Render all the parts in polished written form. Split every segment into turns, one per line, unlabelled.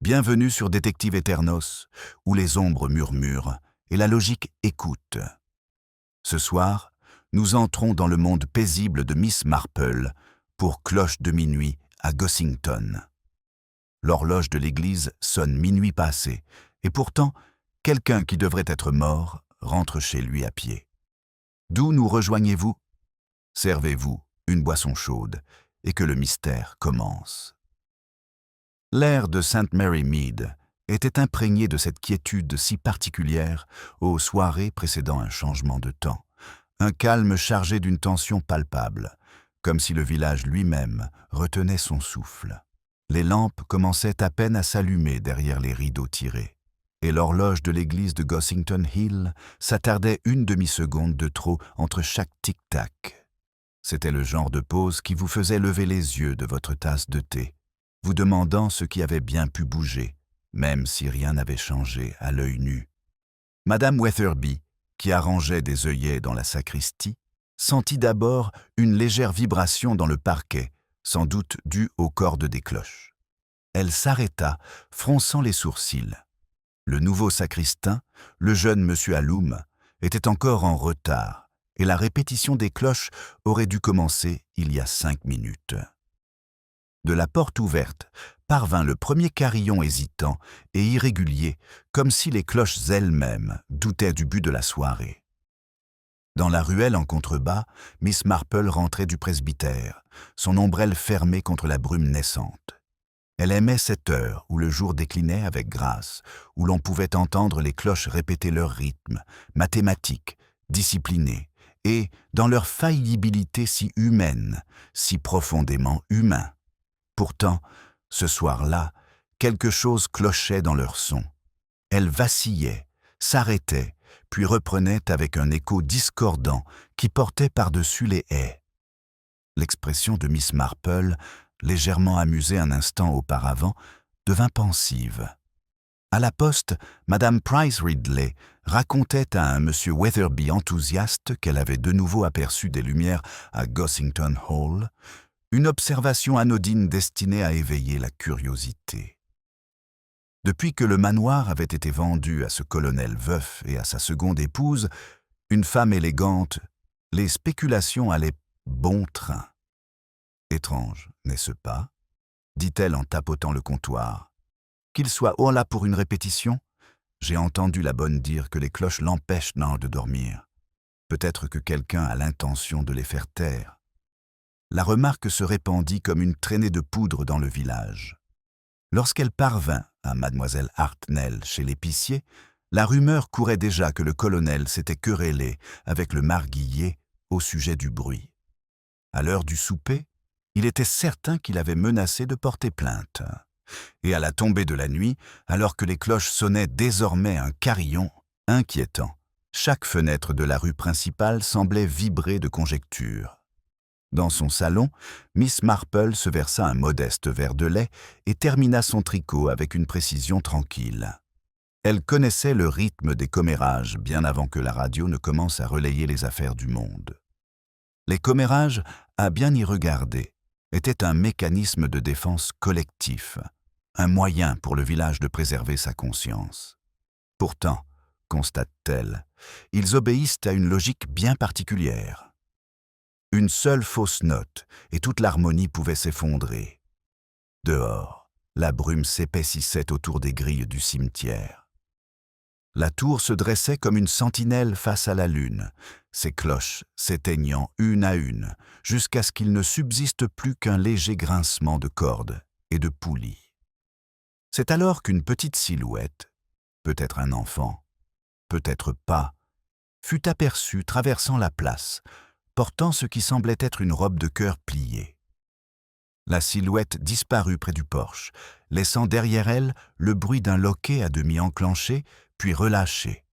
Bienvenue sur Détective Eternos, où les ombres murmurent et la logique écoute. Ce soir, nous entrons dans le monde paisible de Miss Marple pour cloche de minuit à Gossington. L'horloge de l'église sonne minuit passé, et pourtant, quelqu'un qui devrait être mort rentre chez lui à pied. D'où nous rejoignez-vous? Servez-vous une boisson chaude et que le mystère commence. L'air de St. Mary Mead était imprégné de cette quiétude si particulière aux soirées précédant un changement de temps, un calme chargé d'une tension palpable, comme si le village lui-même retenait son souffle. Les lampes commençaient à peine à s'allumer derrière les rideaux tirés, et l'horloge de l'église de Gossington Hill s'attardait une demi-seconde de trop entre chaque tic-tac. C'était le genre de pause qui vous faisait lever les yeux de votre tasse de thé, vous demandant ce qui avait bien pu bouger, même si rien n'avait changé à l'œil nu. Madame Weatherby, qui arrangeait des œillets dans la sacristie, sentit d'abord une légère vibration dans le parquet, sans doute due aux cordes des cloches. Elle s'arrêta, fronçant les sourcils. Le nouveau sacristain, le jeune monsieur Alloum, était encore en retard, et la répétition des cloches aurait dû commencer il y a 5 minutes. De la porte ouverte parvint le premier carillon hésitant et irrégulier, comme si les cloches elles-mêmes doutaient du but de la soirée. Dans la ruelle en contrebas, Miss Marple rentrait du presbytère, son ombrelle fermée contre la brume naissante. Elle aimait cette heure où le jour déclinait avec grâce, où l'on pouvait entendre les cloches répéter leur rythme, mathématique, discipliné, et, dans leur faillibilité si humaine, si profondément humain. Pourtant, ce soir-là, quelque chose clochait dans leur son. Elles vacillaient, s'arrêtaient, puis reprenaient avec un écho discordant qui portait par-dessus les haies. L'expression de Miss Marple, légèrement amusée un instant auparavant, devint pensive. À la poste, Madame Price Ridley racontait à un monsieur Weatherby enthousiaste qu'elle avait de nouveau aperçu des lumières à Gossington Hall, une observation anodine destinée à éveiller la curiosité. Depuis que le manoir avait été vendu à ce colonel veuf et à sa seconde épouse, une femme élégante, les spéculations allaient bon train. « Étrange, n'est-ce pas ?» dit-elle en tapotant le comptoir. « Qu'il soit oh là pour une répétition? J'ai entendu la bonne dire que les cloches l'empêchent de dormir. Peut-être que quelqu'un a l'intention de les faire taire. » La remarque se répandit comme une traînée de poudre dans le village. Lorsqu'elle parvint à mademoiselle Hartnell chez l'épicier, la rumeur courait déjà que le colonel s'était querellé avec le marguillier au sujet du bruit. À l'heure du souper, il était certain qu'il avait menacé de porter plainte. Et à la tombée de la nuit, alors que les cloches sonnaient désormais un carillon inquiétant, chaque fenêtre de la rue principale semblait vibrer de conjectures. Dans son salon, Miss Marple se versa un modeste verre de lait et termina son tricot avec une précision tranquille. Elle connaissait le rythme des commérages bien avant que la radio ne commence à relayer les affaires du monde. Les commérages, à bien y regarder, étaient un mécanisme de défense collectif, un moyen pour le village de préserver sa conscience. Pourtant, constate-t-elle, ils obéissent à une logique bien particulière. Une seule fausse note, et toute l'harmonie pouvait s'effondrer. Dehors, la brume s'épaississait autour des grilles du cimetière. La tour se dressait comme une sentinelle face à la lune, ses cloches s'éteignant une à une, jusqu'à ce qu'il ne subsiste plus qu'un léger grincement de cordes et de poulies. C'est alors qu'une petite silhouette, peut-être un enfant, peut-être pas, fut aperçue traversant la place, portant ce qui semblait être une robe de chœur pliée. La silhouette disparut près du porche, laissant derrière elle le bruit d'un loquet à demi enclenché, puis relâché.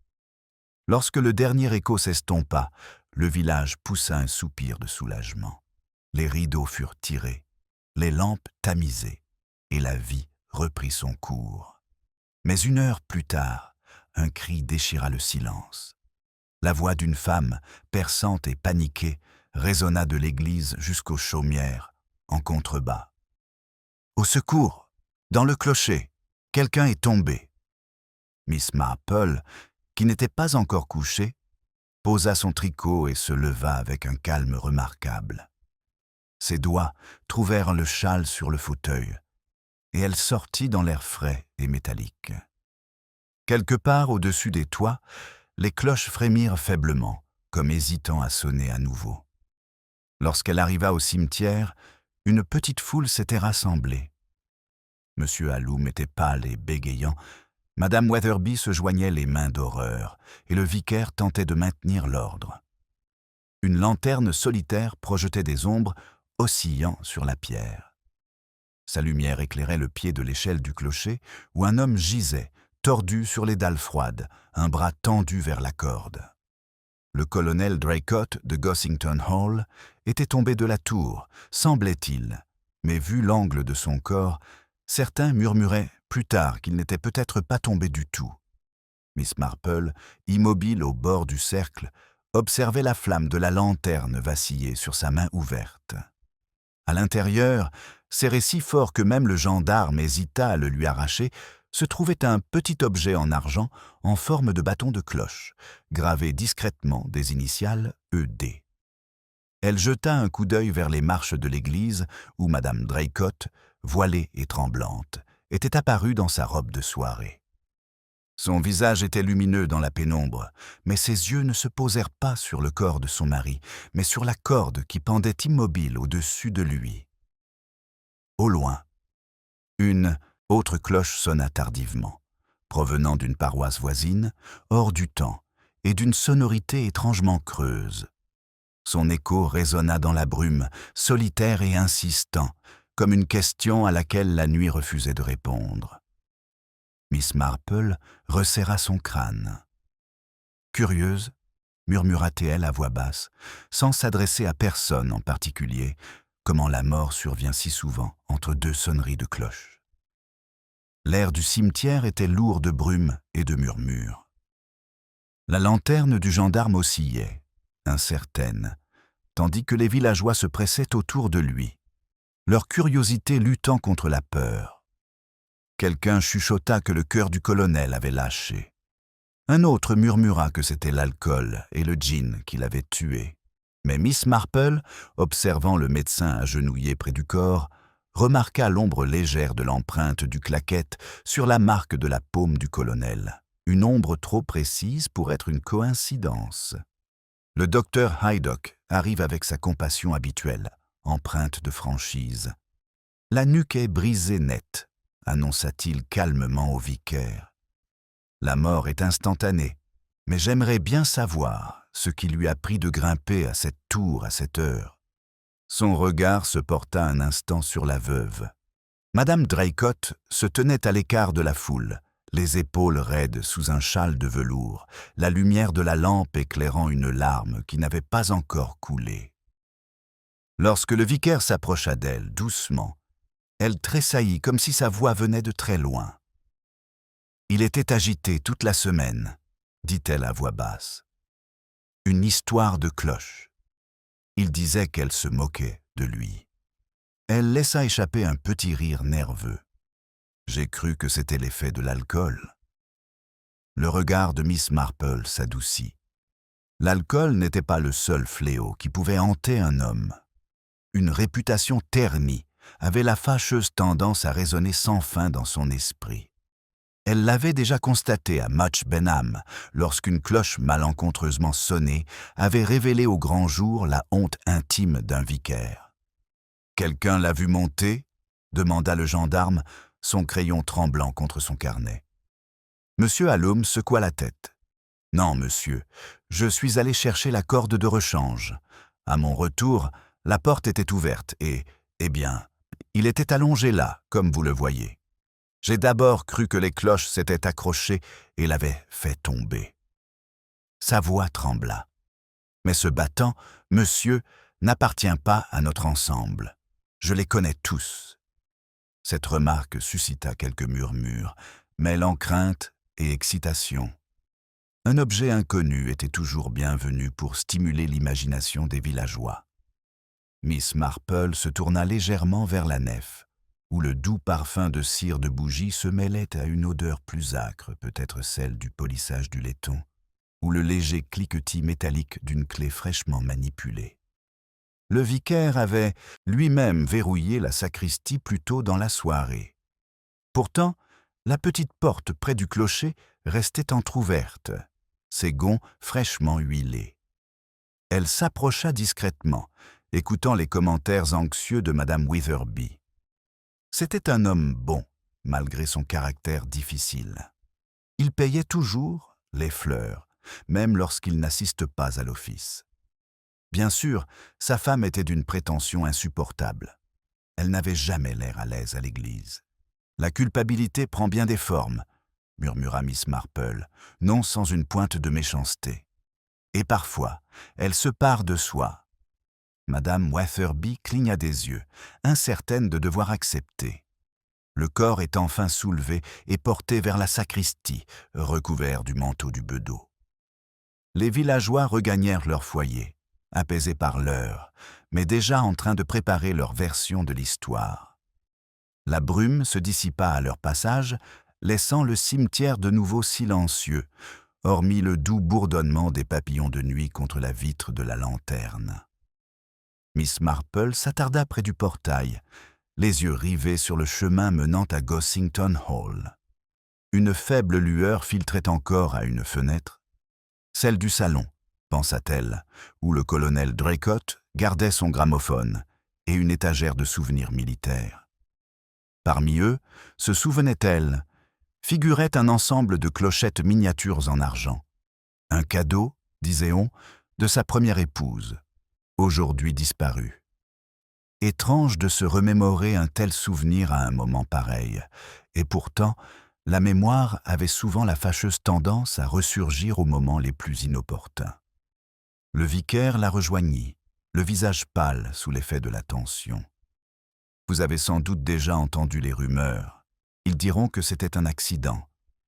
Lorsque le dernier écho s'estompa, le village poussa un soupir de soulagement. Les rideaux furent tirés, les lampes tamisées, et la vie reprit son cours. Mais 1 heure plus tard, un cri déchira le silence. La voix d'une femme, perçante et paniquée, résonna de l'église jusqu'aux chaumières, en contrebas. « Au secours! Dans le clocher !» Quelqu'un est tombé. Miss Marple, qui n'était pas encore couchée, posa son tricot et se leva avec un calme remarquable. Ses doigts trouvèrent le châle sur le fauteuil, et elle sortit dans l'air frais et métallique. Quelque part au-dessus des toits, les cloches frémirent faiblement, comme hésitant à sonner à nouveau. Lorsqu'elle arriva au cimetière, une petite foule s'était rassemblée. Monsieur Alloum était pâle et bégayant, Madame Weatherby se joignait les mains d'horreur, et le vicaire tentait de maintenir l'ordre. Une lanterne solitaire projetait des ombres oscillant sur la pierre. Sa lumière éclairait le pied de l'échelle du clocher, où un homme gisait, tordu sur les dalles froides, un bras tendu vers la corde. Le colonel Draycott de Gossington Hall était tombé de la tour, semblait-il, mais vu l'angle de son corps, certains murmuraient plus tard qu'il n'était peut-être pas tombé du tout. Miss Marple, immobile au bord du cercle, observait la flamme de la lanterne vaciller sur sa main ouverte. À l'intérieur, serré si fort que même le gendarme hésita à le lui arracher, se trouvait un petit objet en argent en forme de bâton de cloche, gravé discrètement des initiales ED. Elle jeta un coup d'œil vers les marches de l'église où Madame Draycott, voilée et tremblante, était apparue dans sa robe de soirée. Son visage était lumineux dans la pénombre, mais ses yeux ne se posèrent pas sur le corps de son mari, mais sur la corde qui pendait immobile au-dessus de lui. Au loin, une autre cloche sonna tardivement, provenant d'une paroisse voisine, hors du temps, et d'une sonorité étrangement creuse. Son écho résonna dans la brume, solitaire et insistant, comme une question à laquelle la nuit refusait de répondre. Miss Marple resserra son crâne. Curieuse, murmura-t-elle à voix basse, sans s'adresser à personne en particulier, comment la mort survient si souvent entre deux sonneries de cloche. L'air du cimetière était lourd de brume et de murmures. La lanterne du gendarme oscillait, incertaine, tandis que les villageois se pressaient autour de lui, leur curiosité luttant contre la peur. Quelqu'un chuchota que le cœur du colonel avait lâché. Un autre murmura que c'était l'alcool et le gin qui l'avaient tué. Mais Miss Marple, observant le médecin agenouillé près du corps, remarqua l'ombre légère de l'empreinte du claquette sur la marque de la paume du colonel, une ombre trop précise pour être une coïncidence. Le docteur Haydock arrive avec sa compassion habituelle, empreinte de franchise. « La nuque est brisée nette », annonça-t-il calmement au vicaire. « La mort est instantanée, mais j'aimerais bien savoir ce qui lui a pris de grimper à cette tour à cette heure. » Son regard se porta un instant sur la veuve. Madame Draycott se tenait à l'écart de la foule, les épaules raides sous un châle de velours, la lumière de la lampe éclairant une larme qui n'avait pas encore coulé. Lorsque le vicaire s'approcha d'elle, doucement, elle tressaillit comme si sa voix venait de très loin. « Il était agité toute la semaine, » dit-elle à voix basse. « Une histoire de cloche. » Il disait qu'elle se moquait de lui. Elle laissa échapper un petit rire nerveux. J'ai cru que c'était l'effet de l'alcool. Le regard de Miss Marple s'adoucit. L'alcool n'était pas le seul fléau qui pouvait hanter un homme. Une réputation ternie avait la fâcheuse tendance à résonner sans fin dans son esprit. Elle l'avait déjà constaté à Much Benham, lorsqu'une cloche malencontreusement sonnée avait révélé au grand jour la honte intime d'un vicaire. « Quelqu'un l'a vu monter ?» demanda le gendarme, son crayon tremblant contre son carnet. Monsieur Alloum secoua la tête. « Non, monsieur, je suis allé chercher la corde de rechange. À mon retour, la porte était ouverte et, eh bien, il était allongé là, comme vous le voyez. J'ai d'abord cru que les cloches s'étaient accrochées et l'avaient fait tomber. » Sa voix trembla. « Mais ce battant, monsieur, n'appartient pas à notre ensemble. Je les connais tous. » Cette remarque suscita quelques murmures, mêlant crainte et excitation. Un objet inconnu était toujours bienvenu pour stimuler l'imagination des villageois. Miss Marple se tourna légèrement vers la nef, où le doux parfum de cire de bougie se mêlait à une odeur plus âcre, peut-être celle du polissage du laiton, ou le léger cliquetis métallique d'une clé fraîchement manipulée. Le vicaire avait lui-même verrouillé la sacristie plus tôt dans la soirée. Pourtant, la petite porte près du clocher restait entr'ouverte, ses gonds fraîchement huilés. Elle s'approcha discrètement, écoutant les commentaires anxieux de Madame Witherby. C'était un homme bon, malgré son caractère difficile. Il payait toujours les fleurs, même lorsqu'il n'assiste pas à l'office. Bien sûr, sa femme était d'une prétention insupportable. Elle n'avait jamais l'air à l'aise à l'église. « La culpabilité prend bien des formes », murmura Miss Marple, non sans une pointe de méchanceté. « Et parfois, elle se pare de soi. » Madame Wetherby cligna des yeux, incertaine de devoir accepter. Le corps est enfin soulevé et porté vers la sacristie, recouvert du manteau du bedeau. Les villageois regagnèrent leur foyer, apaisés par l'heure, mais déjà en train de préparer leur version de l'histoire. La brume se dissipa à leur passage, laissant le cimetière de nouveau silencieux, hormis le doux bourdonnement des papillons de nuit contre la vitre de la lanterne. Miss Marple s'attarda près du portail, les yeux rivés sur le chemin menant à Gossington Hall. Une faible lueur filtrait encore à une fenêtre. Celle du salon, pensa-t-elle, où le colonel Draycott gardait son gramophone et une étagère de souvenirs militaires. Parmi eux, se souvenait-elle, figurait un ensemble de clochettes miniatures en argent. Un cadeau, disait-on, de sa première épouse, aujourd'hui disparue. Étrange de se remémorer un tel souvenir à un moment pareil, et pourtant, la mémoire avait souvent la fâcheuse tendance à ressurgir aux moments les plus inopportuns. Le vicaire la rejoignit, le visage pâle sous l'effet de la tension. Vous avez sans doute déjà entendu les rumeurs. Ils diront que c'était un accident,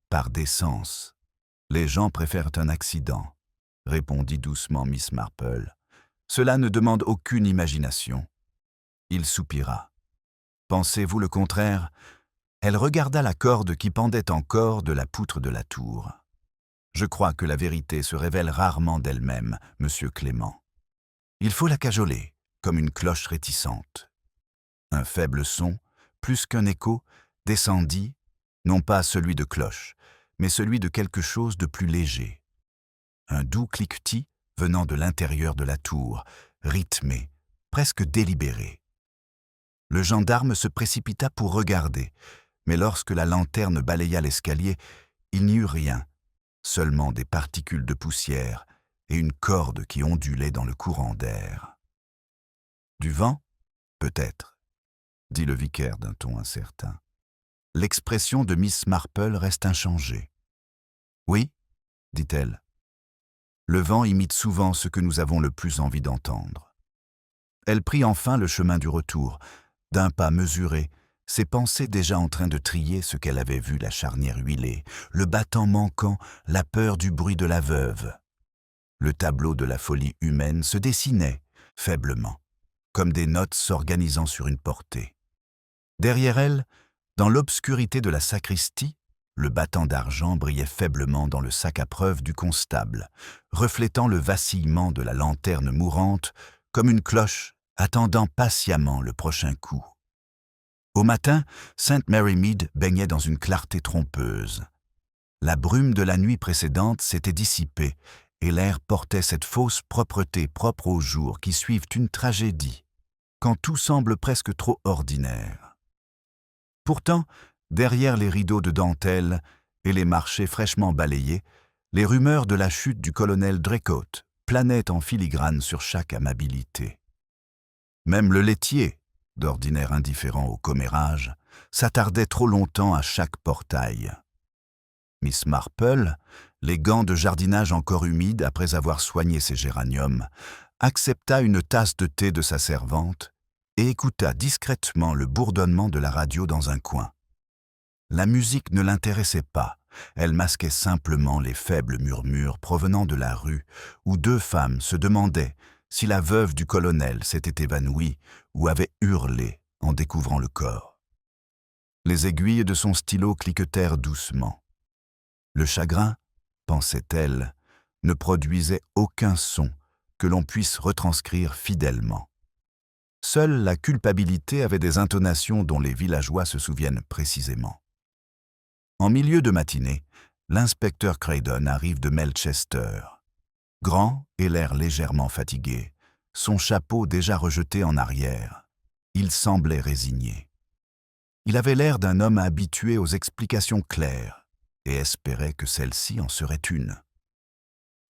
par décence. Les gens préfèrent un accident, répondit doucement Miss Marple. Cela ne demande aucune imagination. Il soupira. Pensez-vous le contraire? Elle regarda la corde qui pendait encore de la poutre de la tour. Je crois que la vérité se révèle rarement d'elle-même, monsieur Clément. Il faut la cajoler, comme une cloche réticente. Un faible son, plus qu'un écho, descendit, non pas celui de cloche, mais celui de quelque chose de plus léger. Un doux cliquetis venant de l'intérieur de la tour, rythmé, presque délibéré. Le gendarme se précipita pour regarder, mais lorsque la lanterne balaya l'escalier, il n'y eut rien, seulement des particules de poussière et une corde qui ondulait dans le courant d'air. Du vent? Peut-être, dit le vicaire d'un ton incertain. L'expression de Miss Marple reste inchangée. Oui, dit-elle. Le vent imite souvent ce que nous avons le plus envie d'entendre. Elle prit enfin le chemin du retour, d'un pas mesuré, ses pensées déjà en train de trier ce qu'elle avait vu, la charnière huilée, le battant manquant, la peur du bruit de la veuve. Le tableau de la folie humaine se dessinait, faiblement, comme des notes s'organisant sur une portée. Derrière elle, dans l'obscurité de la sacristie, le battant d'argent brillait faiblement dans le sac à preuve du constable, reflétant le vacillement de la lanterne mourante comme une cloche attendant patiemment le prochain coup. Au matin, St. Mary Mead baignait dans une clarté trompeuse. La brume de la nuit précédente s'était dissipée et l'air portait cette fausse propreté propre aux jours qui suivent une tragédie, quand tout semble presque trop ordinaire. Pourtant, derrière les rideaux de dentelle et les marchés fraîchement balayés, les rumeurs de la chute du colonel Draycott planaient en filigrane sur chaque amabilité. Même le laitier, d'ordinaire indifférent au commérage, s'attardait trop longtemps à chaque portail. Miss Marple, les gants de jardinage encore humides après avoir soigné ses géraniums, accepta une tasse de thé de sa servante et écouta discrètement le bourdonnement de la radio dans un coin. La musique ne l'intéressait pas, elle masquait simplement les faibles murmures provenant de la rue où deux femmes se demandaient si la veuve du colonel s'était évanouie ou avait hurlé en découvrant le corps. Les aiguilles de son stylo cliquetèrent doucement. Le chagrin, pensait-elle, ne produisait aucun son que l'on puisse retranscrire fidèlement. Seule la culpabilité avait des intonations dont les villageois se souviennent précisément. En milieu de matinée, l'inspecteur Craydon arrive de Melchester. Grand et l'air légèrement fatigué, son chapeau déjà rejeté en arrière. Il semblait résigné. Il avait l'air d'un homme habitué aux explications claires et espérait que celle-ci en serait une.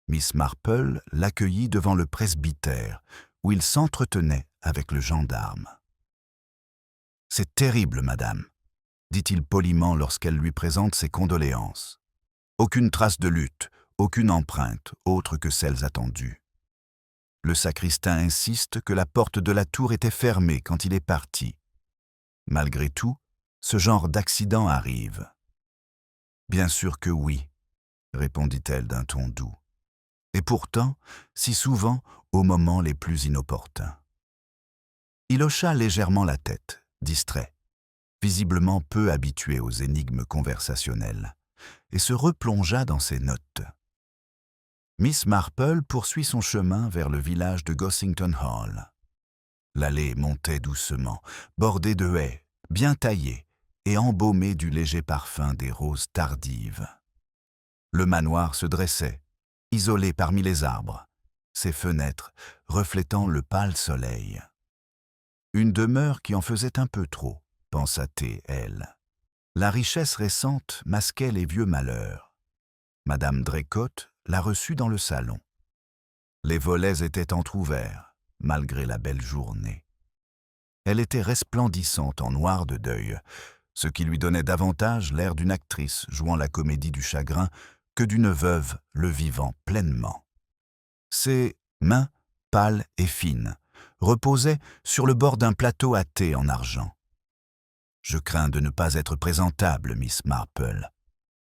Miss Marple l'accueillit devant le presbytère, où il s'entretenait avec le gendarme. « C'est terrible, madame, » dit-il poliment lorsqu'elle lui présente ses condoléances. « Aucune trace de lutte, aucune empreinte, autre que celles attendues. Le sacristain insiste que la porte de la tour était fermée quand il est parti. Malgré tout, ce genre d'accident arrive. »« Bien sûr que oui, » répondit-elle d'un ton doux. « Et pourtant, si souvent, aux moments les plus inopportuns. » Il hocha légèrement la tête, distrait, visiblement peu habitué aux énigmes conversationnelles, et se replongea dans ses notes. Miss Marple poursuit son chemin vers le village de Gossington Hall. L'allée montait doucement, bordée de haies, bien taillée, et embaumée du léger parfum des roses tardives. Le manoir se dressait, isolé parmi les arbres, ses fenêtres reflétant le pâle soleil. Une demeure qui en faisait un peu trop, pensa-t-elle, elle. La richesse récente masquait les vieux malheurs. Madame Draycott la reçut dans le salon. Les volets étaient entr'ouverts, malgré la belle journée. Elle était resplendissante en noir de deuil, ce qui lui donnait davantage l'air d'une actrice jouant la comédie du chagrin que d'une veuve le vivant pleinement. Ses mains, pâles et fines, reposaient sur le bord d'un plateau à thé en argent. « Je crains de ne pas être présentable, Miss Marple, »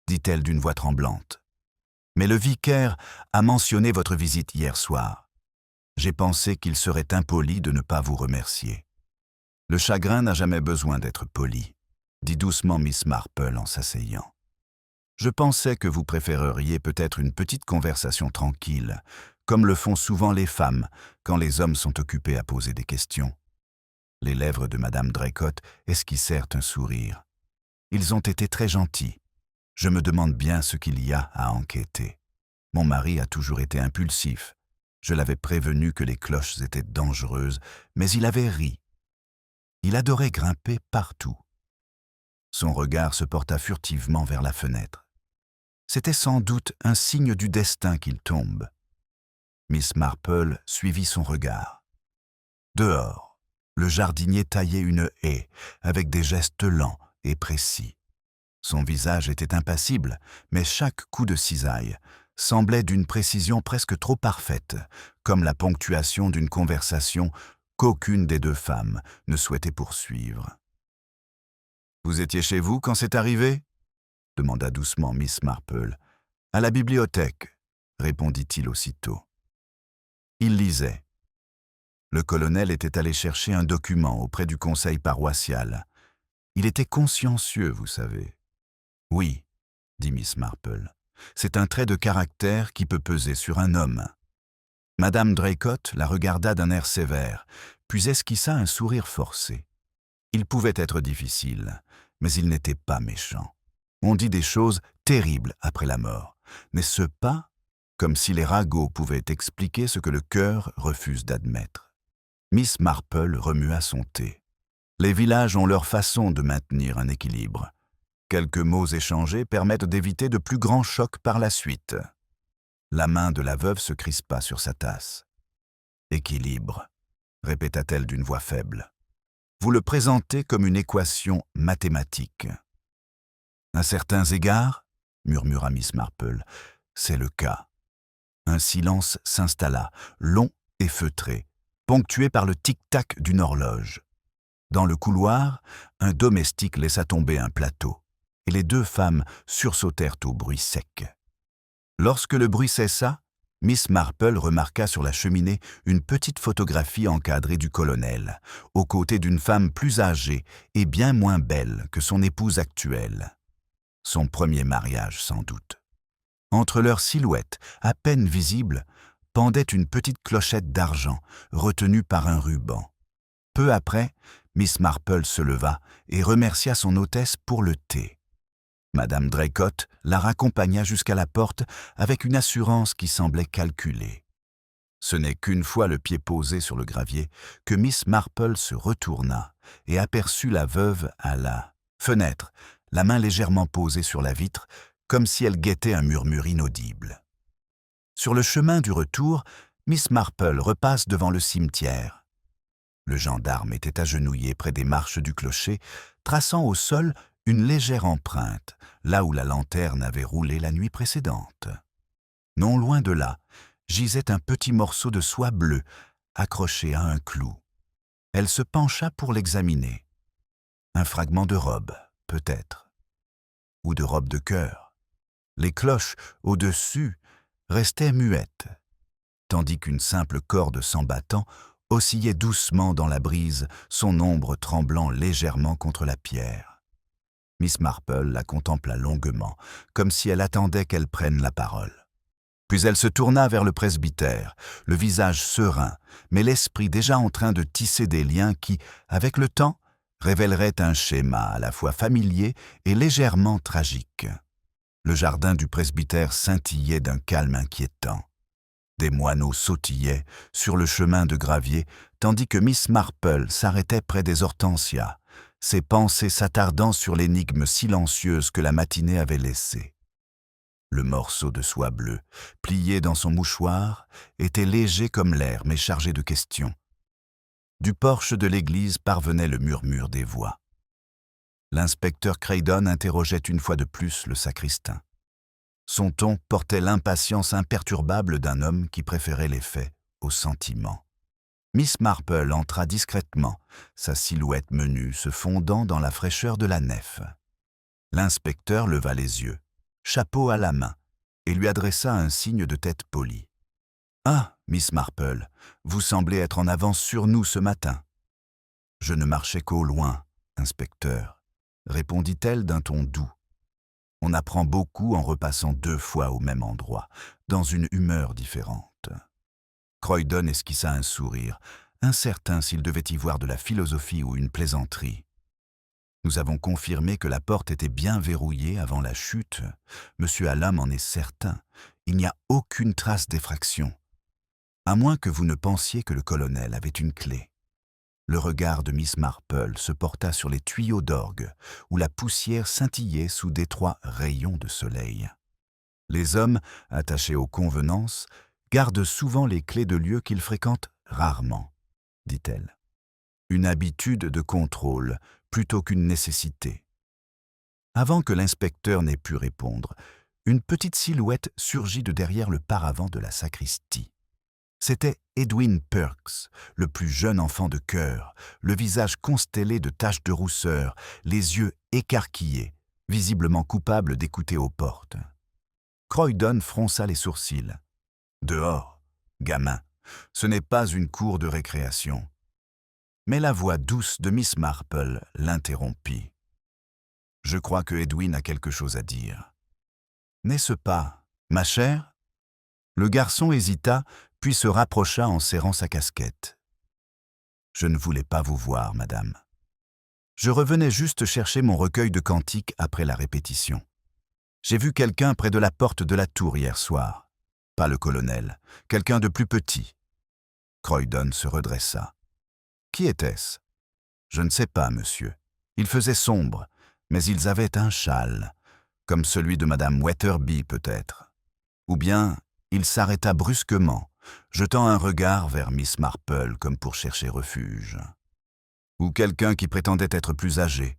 dit-elle d'une voix tremblante. « Mais le vicaire a mentionné votre visite hier soir. J'ai pensé qu'il serait impoli de ne pas vous remercier. » « Le chagrin n'a jamais besoin d'être poli, » dit doucement Miss Marple en s'asseyant. « Je pensais que vous préféreriez peut-être une petite conversation tranquille, comme le font souvent les femmes quand les hommes sont occupés à poser des questions. » Les lèvres de Madame Draycott esquissèrent un sourire. « Ils ont été très gentils. Je me demande bien ce qu'il y a à enquêter. Mon mari a toujours été impulsif. Je l'avais prévenu que les cloches étaient dangereuses, mais il avait ri. Il adorait grimper partout. » Son regard se porta furtivement vers la fenêtre. C'était sans doute un signe du destin qu'il tombe. Miss Marple suivit son regard. Dehors, le jardinier taillait une haie avec des gestes lents et précis. Son visage était impassible, mais chaque coup de cisaille semblait d'une précision presque trop parfaite, comme la ponctuation d'une conversation qu'aucune des deux femmes ne souhaitait poursuivre. « Vous étiez chez vous quand c'est arrivé ?» demanda doucement Miss Marple. « À la bibliothèque, » répondit-il aussitôt. Il lisait. Le colonel était allé chercher un document auprès du conseil paroissial. Il était consciencieux, vous savez. « Oui, » dit Miss Marple, « c'est un trait de caractère qui peut peser sur un homme. » Madame Draycott la regarda d'un air sévère, puis esquissa un sourire forcé. Il pouvait être difficile, mais il n'était pas méchant. On dit des choses terribles après la mort, mais ce pas, comme si les ragots pouvaient expliquer ce que le cœur refuse d'admettre. Miss Marple remua son thé. Les villages ont leur façon de maintenir un équilibre. Quelques mots échangés permettent d'éviter de plus grands chocs par la suite. La main de la veuve se crispa sur sa tasse. « Équilibre », répéta-t-elle d'une voix faible. « Vous le présentez comme une équation mathématique. »« À certains égards, » murmura Miss Marple, « c'est le cas. » Un silence s'installa, long et feutré, ponctué par le tic-tac d'une horloge. Dans le couloir, un domestique laissa tomber un plateau, et les deux femmes sursautèrent au bruit sec. Lorsque le bruit cessa, Miss Marple remarqua sur la cheminée une petite photographie encadrée du colonel, aux côtés d'une femme plus âgée et bien moins belle que son épouse actuelle. Son premier mariage, sans doute. Entre leurs silhouettes, à peine visibles, pendait une petite clochette d'argent, retenue par un ruban. Peu après, Miss Marple se leva et remercia son hôtesse pour le thé. Madame Draycott la raccompagna jusqu'à la porte avec une assurance qui semblait calculée. Ce n'est qu'une fois le pied posé sur le gravier que Miss Marple se retourna et aperçut la veuve à la fenêtre, la main légèrement posée sur la vitre, comme si elle guettait un murmure inaudible. Sur le chemin du retour, Miss Marple repasse devant le cimetière. Le gendarme était agenouillé près des marches du clocher, traçant au sol une légère empreinte, là où la lanterne avait roulé la nuit précédente. Non loin de là, gisait un petit morceau de soie bleue, accroché à un clou. Elle se pencha pour l'examiner. Un fragment de robe, peut-être. Ou de robe de cœur. Les cloches, au-dessus, restaient muettes, tandis qu'une simple corde sans battant oscillait doucement dans la brise, son ombre tremblant légèrement contre la pierre. Miss Marple la contempla longuement, comme si elle attendait qu'elle prenne la parole. Puis elle se tourna vers le presbytère, le visage serein, mais l'esprit déjà en train de tisser des liens qui, avec le temps, révéleraient un schéma à la fois familier et légèrement tragique. Le jardin du presbytère scintillait d'un calme inquiétant. Des moineaux sautillaient sur le chemin de gravier, tandis que Miss Marple s'arrêtait près des hortensias, ses pensées s'attardant sur l'énigme silencieuse que la matinée avait laissée. Le morceau de soie bleue, plié dans son mouchoir, était léger comme l'air mais chargé de questions. Du porche de l'église parvenait le murmure des voix. L'inspecteur Craydon interrogeait une fois de plus le sacristain. Son ton portait l'impatience imperturbable d'un homme qui préférait les faits aux sentiments. Miss Marple entra discrètement, sa silhouette menue se fondant dans la fraîcheur de la nef. L'inspecteur leva les yeux, chapeau à la main, et lui adressa un signe de tête poli. « Ah, Miss Marple, vous semblez être en avance sur nous ce matin. »« Je ne marchais qu'au loin, inspecteur, » répondit-elle d'un ton doux. « On apprend beaucoup en repassant 2 fois au même endroit, dans une humeur différente. » Croydon esquissa un sourire, incertain s'il devait y voir de la philosophie ou une plaisanterie. « Nous avons confirmé que la porte était bien verrouillée avant la chute. Monsieur Hallam en est certain. Il n'y a aucune trace d'effraction. À moins que vous ne pensiez que le colonel avait une clé. » Le regard de Miss Marple se porta sur les tuyaux d'orgue, où la poussière scintillait sous d'étroits rayons de soleil. Les hommes, attachés aux convenances, gardent souvent les clés de lieux qu'ils fréquentent rarement, dit-elle. Une habitude de contrôle plutôt qu'une nécessité. Avant que l'inspecteur n'ait pu répondre, une petite silhouette surgit de derrière le paravent de la sacristie. C'était Edwin Perks, le plus jeune enfant de chœur, le visage constellé de taches de rousseur, les yeux écarquillés, visiblement coupable d'écouter aux portes. Croydon fronça les sourcils. « Dehors, gamin, ce n'est pas une cour de récréation. » Mais la voix douce de Miss Marple l'interrompit. « Je crois que Edwin a quelque chose à dire. »« N'est-ce pas, ma chère ?» Le garçon hésita, puis se rapprocha en serrant sa casquette. « Je ne voulais pas vous voir, madame. Je revenais juste chercher mon recueil de cantiques après la répétition. J'ai vu quelqu'un près de la porte de la tour hier soir. Pas le colonel, quelqu'un de plus petit. » Croydon se redressa. « Qui était-ce ? » ?»« Je ne sais pas, monsieur. Il faisait sombre, mais ils avaient un châle, comme celui de madame Wetherby peut-être. Ou bien il s'arrêta brusquement, jetant un regard vers Miss Marple comme pour chercher refuge. « Ou quelqu'un qui prétendait être plus âgé, »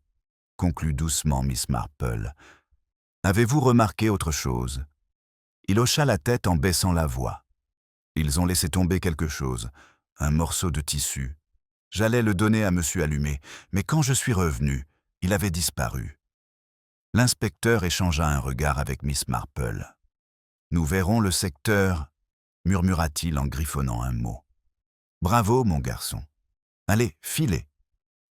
conclut doucement Miss Marple. « Avez-vous remarqué autre chose ?» Il hocha la tête en baissant la voix. « Ils ont laissé tomber quelque chose, un morceau de tissu. J'allais le donner à monsieur Allumé, mais quand je suis revenu, il avait disparu. » L'inspecteur échangea un regard avec Miss Marple. « Nous verrons le secteur. » murmura-t-il en griffonnant un mot. « Bravo, mon garçon. Allez, filez. »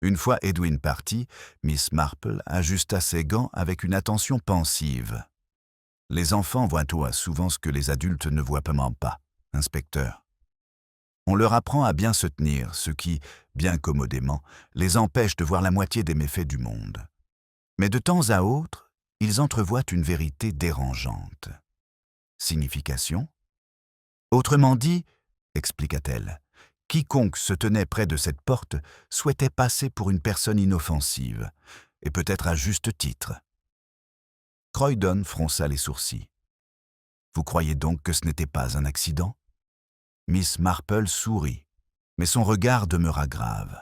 Une fois Edwin parti, Miss Marple ajusta ses gants avec une attention pensive. « Les enfants voient souvent ce que les adultes ne voient pas, inspecteur. On leur apprend à bien se tenir, ce qui, bien commodément, les empêche de voir la moitié des méfaits du monde. Mais de temps à autre, ils entrevoient une vérité dérangeante. Signification ? Autrement dit, expliqua-t-elle, quiconque se tenait près de cette porte souhaitait passer pour une personne inoffensive, et peut-être à juste titre. Croydon fronça les sourcils. « Vous croyez donc que ce n'était pas un accident ?» Miss Marple sourit, mais son regard demeura grave.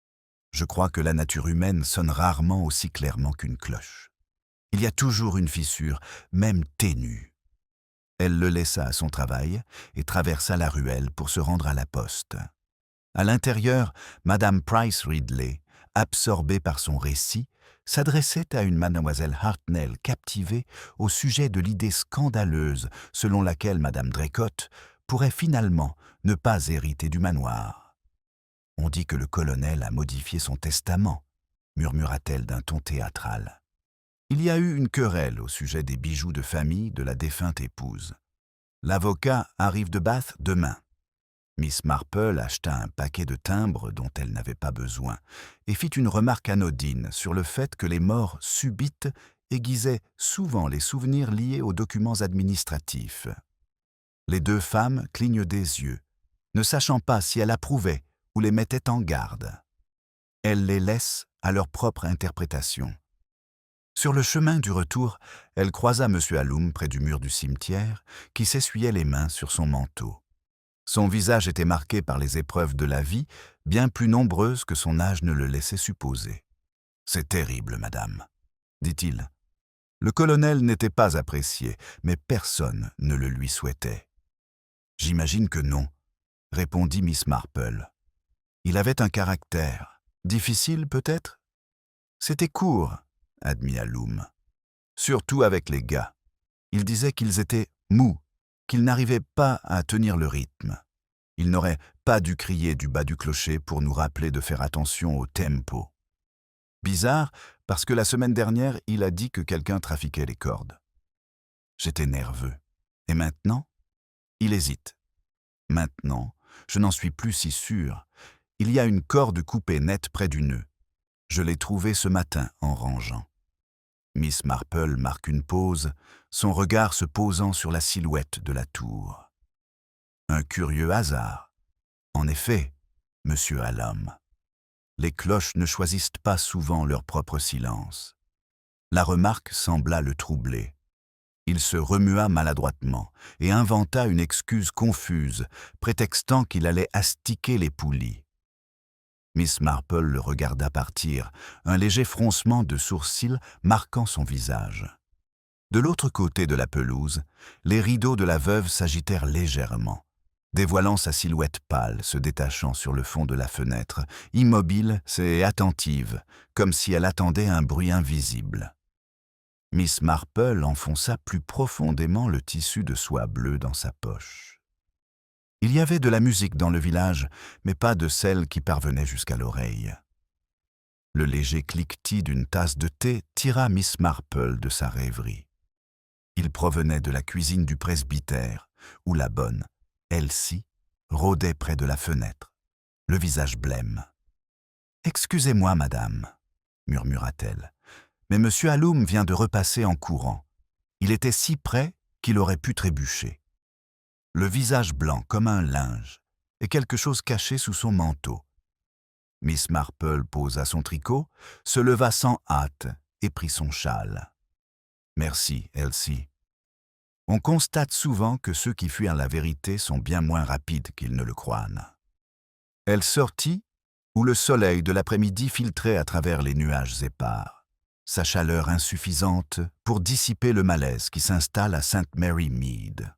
« Je crois que la nature humaine sonne rarement aussi clairement qu'une cloche. Il y a toujours une fissure, même ténue. » Elle le laissa à son travail et traversa la ruelle pour se rendre à la poste. À l'intérieur, Madame Price Ridley, absorbée par son récit, s'adressait à une mademoiselle Hartnell captivée au sujet de l'idée scandaleuse selon laquelle Madame Draycott pourrait finalement ne pas hériter du manoir. « On dit que le colonel a modifié son testament, » murmura-t-elle d'un ton théâtral. Il y a eu une querelle au sujet des bijoux de famille de la défunte épouse. L'avocat arrive de Bath demain. Miss Marple acheta un paquet de timbres dont elle n'avait pas besoin et fit une remarque anodine sur le fait que les morts subites aiguisaient souvent les souvenirs liés aux documents administratifs. Les deux femmes clignent des yeux, ne sachant pas si elle approuvait ou les mettait en garde. Elle les laisse à leur propre interprétation. Sur le chemin du retour, elle croisa M. Alum près du mur du cimetière, qui s'essuyait les mains sur son manteau. Son visage était marqué par les épreuves de la vie, bien plus nombreuses que son âge ne le laissait supposer. « C'est terrible, madame, » dit-il. Le colonel n'était pas apprécié, mais personne ne le lui souhaitait. « J'imagine que non, » répondit Miss Marple. « Il avait un caractère. Difficile, peut-être ? » « C'était court, » admit Alum. « Surtout avec les gars. Il disait qu'ils étaient mous, qu'ils n'arrivaient pas à tenir le rythme. Il n'aurait pas dû crier du bas du clocher pour nous rappeler de faire attention au tempo. Bizarre, parce que la semaine dernière, il a dit que quelqu'un trafiquait les cordes. J'étais nerveux. Et maintenant ? Il hésite. Maintenant, je n'en suis plus si sûr. Il y a une corde coupée nette près du nœud. Je l'ai trouvée ce matin en rangeant. » Miss Marple marque une pause, son regard se posant sur la silhouette de la tour. Un curieux hasard. En effet, monsieur Alum. Les cloches ne choisissent pas souvent leur propre silence. La remarque sembla le troubler. Il se remua maladroitement et inventa une excuse confuse, prétextant qu'il allait astiquer les poulies. Miss Marple le regarda partir, un léger froncement de sourcils marquant son visage. De l'autre côté de la pelouse, les rideaux de la veuve s'agitèrent légèrement, dévoilant sa silhouette pâle se détachant sur le fond de la fenêtre, immobile et attentive, comme si elle attendait un bruit invisible. Miss Marple enfonça plus profondément le tissu de soie bleue dans sa poche. Il y avait de la musique dans le village, mais pas de celle qui parvenait jusqu'à l'oreille. Le léger cliquetis d'une tasse de thé tira Miss Marple de sa rêverie. Il provenait de la cuisine du presbytère, où la bonne, Elsie, rôdait près de la fenêtre, le visage blême. « Excusez-moi, madame, » murmura-t-elle, « mais M. Alum vient de repasser en courant. Il était si près qu'il aurait pu trébucher. » Le visage blanc comme un linge, et quelque chose caché sous son manteau. Miss Marple posa son tricot, se leva sans hâte et prit son châle. « Merci, Elsie. On constate souvent que ceux qui fuient la vérité sont bien moins rapides qu'ils ne le croient. » Elle sortit, où le soleil de l'après-midi filtrait à travers les nuages épars, sa chaleur insuffisante pour dissiper le malaise qui s'installe à St. Mary Mead.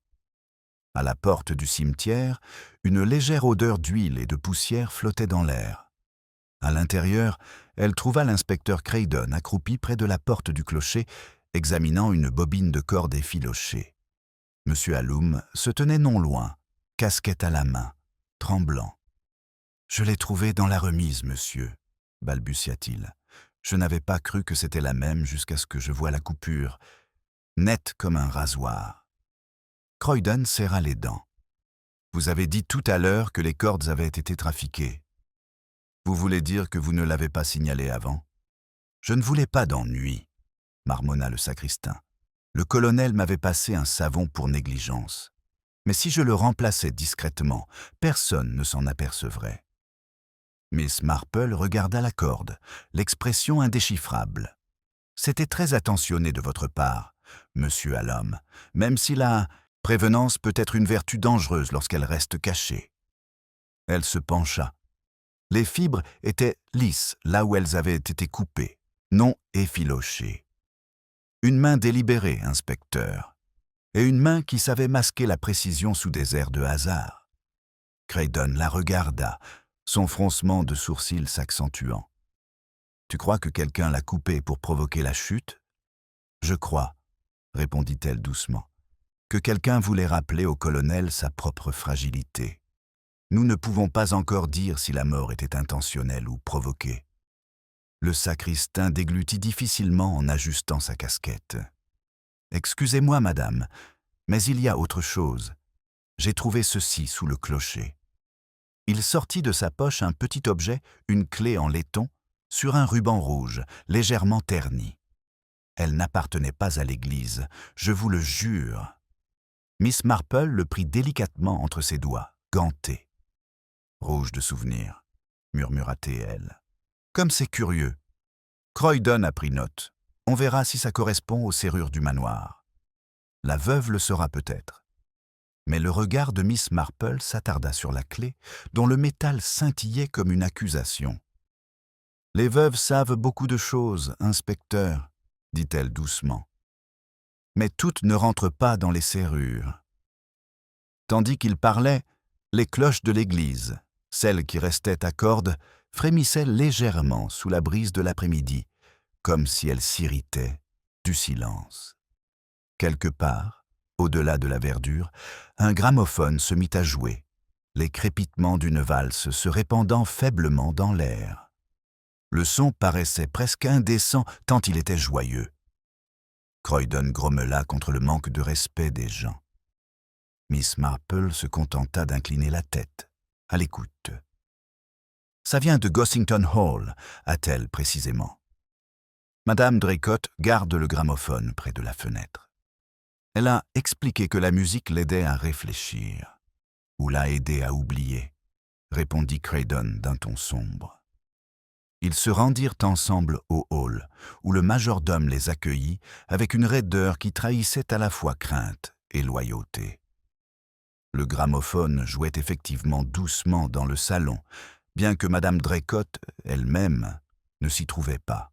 À la porte du cimetière, une légère odeur d'huile et de poussière flottait dans l'air. À l'intérieur, elle trouva l'inspecteur Croydon accroupi près de la porte du clocher, examinant une bobine de corde effilochée. M. Alum se tenait non loin, casquette à la main, tremblant. « Je l'ai trouvée dans la remise, monsieur, » balbutia-t-il. « Je n'avais pas cru que c'était la même jusqu'à ce que je voie la coupure, nette comme un rasoir. » Croydon serra les dents. « Vous avez dit tout à l'heure que les cordes avaient été trafiquées. Vous voulez dire que vous ne l'avez pas signalé avant ? » « Je ne voulais pas d'ennui, » marmonna le sacristain. « Le colonel m'avait passé un savon pour négligence. Mais si je le remplaçais discrètement, personne ne s'en apercevrait. » Miss Marple regarda la corde, l'expression indéchiffrable. « C'était très attentionné de votre part, monsieur Hallam, même si la prévenance peut être une vertu dangereuse lorsqu'elle reste cachée. » Elle se pencha. Les fibres étaient lisses là où elles avaient été coupées, non effilochées. Une main délibérée, inspecteur, et une main qui savait masquer la précision sous des airs de hasard. Croydon la regarda, son froncement de sourcils s'accentuant. « Tu crois que quelqu'un l'a coupée pour provoquer la chute ? » « Je crois, » répondit-elle doucement, « que quelqu'un voulait rappeler au colonel sa propre fragilité. Nous ne pouvons pas encore dire si la mort était intentionnelle ou provoquée. » Le sacristain déglutit difficilement en ajustant sa casquette. « Excusez-moi, madame, mais il y a autre chose. J'ai trouvé ceci sous le clocher. » Il sortit de sa poche un petit objet, une clé en laiton, sur un ruban rouge, légèrement terni. Elle n'appartenait pas à l'église, je vous le jure. Miss Marple le prit délicatement entre ses doigts, ganté. « Rouge de souvenir, » murmura-t-elle. « Comme c'est curieux. Croydon a pris note. On verra si ça correspond aux serrures du manoir. La veuve le saura peut-être. » Mais le regard de Miss Marple s'attarda sur la clé, dont le métal scintillait comme une accusation. « Les veuves savent beaucoup de choses, inspecteur, » dit-elle doucement. « Mais toutes ne rentrent pas dans les serrures. » Tandis qu'il parlait, les cloches de l'église, celles qui restaient à cordes, frémissaient légèrement sous la brise de l'après-midi, comme si elles s'irritaient du silence. Quelque part, au-delà de la verdure, un gramophone se mit à jouer, les crépitements d'une valse se répandant faiblement dans l'air. Le son paraissait presque indécent tant il était joyeux. Croydon grommela contre le manque de respect des gens. Miss Marple se contenta d'incliner la tête, à l'écoute. « Ça vient de Gossington Hall, a-t-elle précisément. Madame Draycott garde le gramophone près de la fenêtre. Elle a expliqué que la musique l'aidait à réfléchir, ou l'a aidé à oublier, » répondit Croydon d'un ton sombre. Ils se rendirent ensemble au hall, où le majordome les accueillit avec une raideur qui trahissait à la fois crainte et loyauté. Le gramophone jouait effectivement doucement dans le salon, bien que Madame Draycott, elle-même, ne s'y trouvait pas.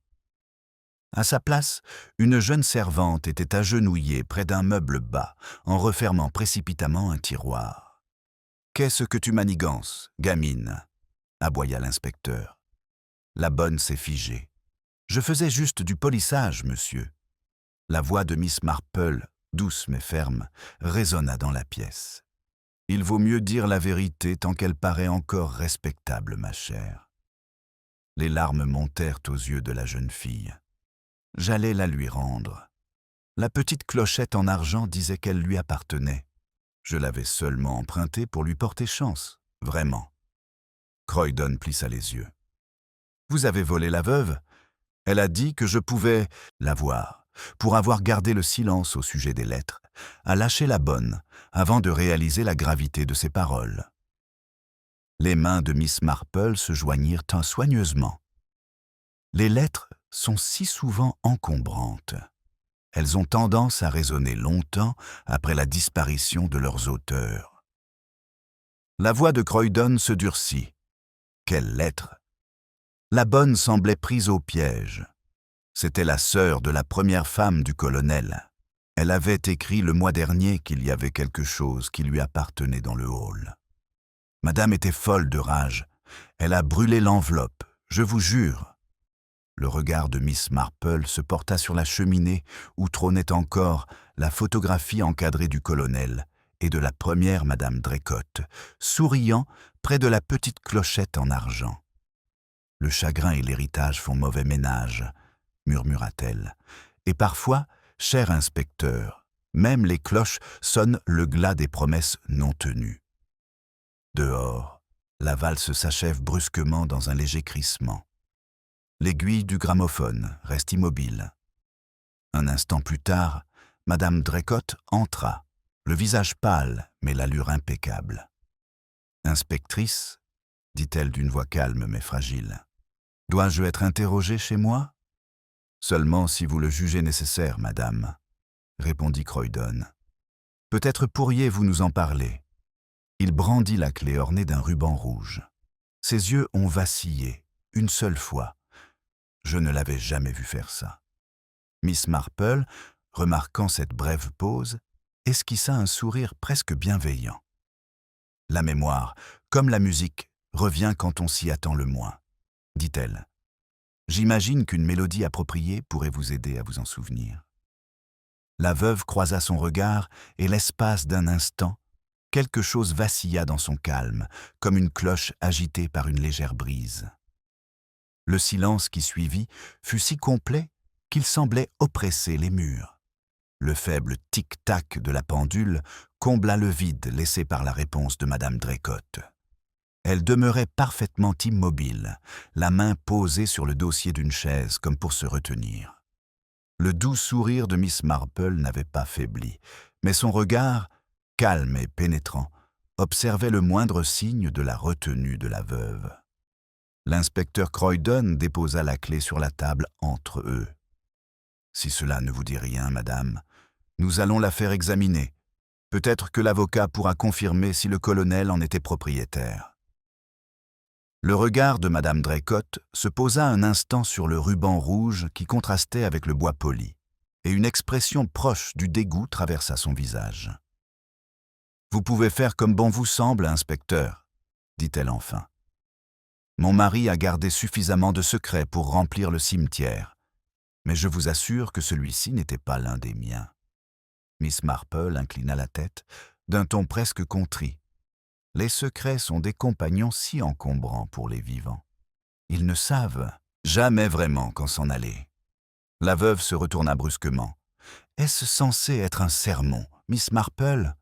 À sa place, une jeune servante était agenouillée près d'un meuble bas, en refermant précipitamment un tiroir. « Qu'est-ce que tu manigances, gamine ?» aboya l'inspecteur. La bonne s'est figée. « Je faisais juste du polissage, monsieur. » La voix de Miss Marple, douce mais ferme, résonna dans la pièce. « Il vaut mieux dire la vérité tant qu'elle paraît encore respectable, ma chère. » Les larmes montèrent aux yeux de la jeune fille. J'allais la lui rendre. La petite clochette en argent disait qu'elle lui appartenait. Je l'avais seulement empruntée pour lui porter chance, vraiment. Croydon plissa les yeux. « Vous avez volé la veuve ? Elle a dit que je pouvais la voir, pour avoir gardé le silence au sujet des lettres, à lâcher la bonne, avant de réaliser la gravité de ses paroles. » Les mains de Miss Marple se joignirent soigneusement. « Les lettres sont si souvent encombrantes. Elles ont tendance à résonner longtemps après la disparition de leurs auteurs. » La voix de Croydon se durcit. Quelle lettre! La bonne semblait prise au piège. C'était la sœur de la première femme du colonel. Elle avait écrit le mois dernier qu'il y avait quelque chose qui lui appartenait dans le hall. Madame était folle de rage. Elle a brûlé l'enveloppe, je vous jure. Le regard de Miss Marple se porta sur la cheminée où trônait encore la photographie encadrée du colonel et de la première Madame Draycott, souriant près de la petite clochette en argent. « Le chagrin et l'héritage font mauvais ménage, » murmura-t-elle. « Et parfois, cher inspecteur, même les cloches sonnent le glas des promesses non tenues. » Dehors, la valse s'achève brusquement dans un léger crissement. L'aiguille du gramophone reste immobile. Un instant plus tard, Madame Draycott entra, le visage pâle mais l'allure impeccable. « Inspectrice, dit-elle d'une voix calme mais fragile, dois-je être interrogée chez moi ? Seulement si vous le jugez nécessaire, madame, répondit Croydon. Peut-être pourriez-vous nous en parler. Il brandit la clé ornée d'un ruban rouge. Ses yeux ont vacillé, une seule fois. Je ne l'avais jamais vu faire ça. Miss Marple, remarquant cette brève pause, esquissa un sourire presque bienveillant. La mémoire, comme la musique, revient quand on s'y attend le moins, dit-elle. J'imagine qu'une mélodie appropriée pourrait vous aider à vous en souvenir. La veuve croisa son regard et l'espace d'un instant, quelque chose vacilla dans son calme, comme une cloche agitée par une légère brise. Le silence qui suivit fut si complet qu'il semblait oppresser les murs. Le faible tic-tac de la pendule combla le vide laissé par la réponse de Madame Draycott. Elle demeurait parfaitement immobile, la main posée sur le dossier d'une chaise comme pour se retenir. Le doux sourire de Miss Marple n'avait pas faibli, mais son regard, calme et pénétrant, observait le moindre signe de la retenue de la veuve. L'inspecteur Croydon déposa la clé sur la table entre eux. « Si cela ne vous dit rien, madame, nous allons la faire examiner. Peut-être que l'avocat pourra confirmer si le colonel en était propriétaire. » Le regard de Madame Draycott se posa un instant sur le ruban rouge qui contrastait avec le bois poli, et une expression proche du dégoût traversa son visage. « Vous pouvez faire comme bon vous semble, inspecteur, » dit-elle enfin. « Mon mari a gardé suffisamment de secrets pour remplir le cimetière, mais je vous assure que celui-ci n'était pas l'un des miens. » Miss Marple inclina la tête, d'un ton presque contrit. Les secrets sont des compagnons si encombrants pour les vivants. Ils ne savent jamais vraiment quand s'en aller. La veuve se retourna brusquement. « Est-ce censé être un sermon, Miss Marple ?»«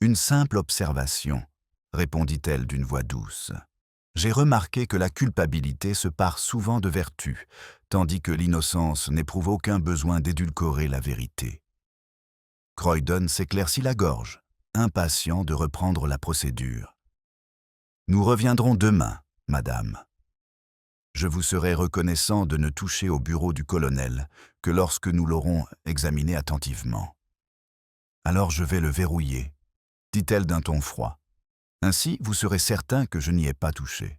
Une simple observation, » répondit-elle d'une voix douce. « J'ai remarqué que la culpabilité se pare souvent de vertu, tandis que l'innocence n'éprouve aucun besoin d'édulcorer la vérité. » Croydon s'éclaircit la gorge, impatient de reprendre la procédure. « Nous reviendrons demain, madame. Je vous serai reconnaissant de ne toucher au bureau du colonel que lorsque nous l'aurons examiné attentivement. Alors je vais le verrouiller, » dit-elle d'un ton froid. « Ainsi, vous serez certain que je n'y ai pas touché. »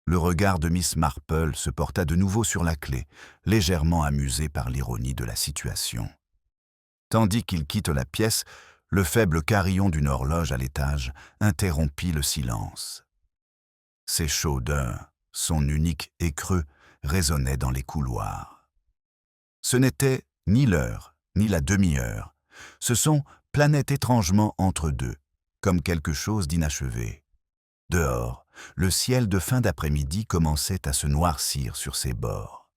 Le regard de Miss Marple se porta de nouveau sur la clé, légèrement amusé par l'ironie de la situation. Tandis qu'il quitte la pièce, le faible carillon d'une horloge à l'étage interrompit le silence. Ses chauds d'un, son unique écreu, résonnaient dans les couloirs. Ce n'était ni l'heure, ni la demi-heure. Ce son planait étrangement entre deux, comme quelque chose d'inachevé. Dehors, le ciel de fin d'après-midi commençait à se noircir sur ses bords.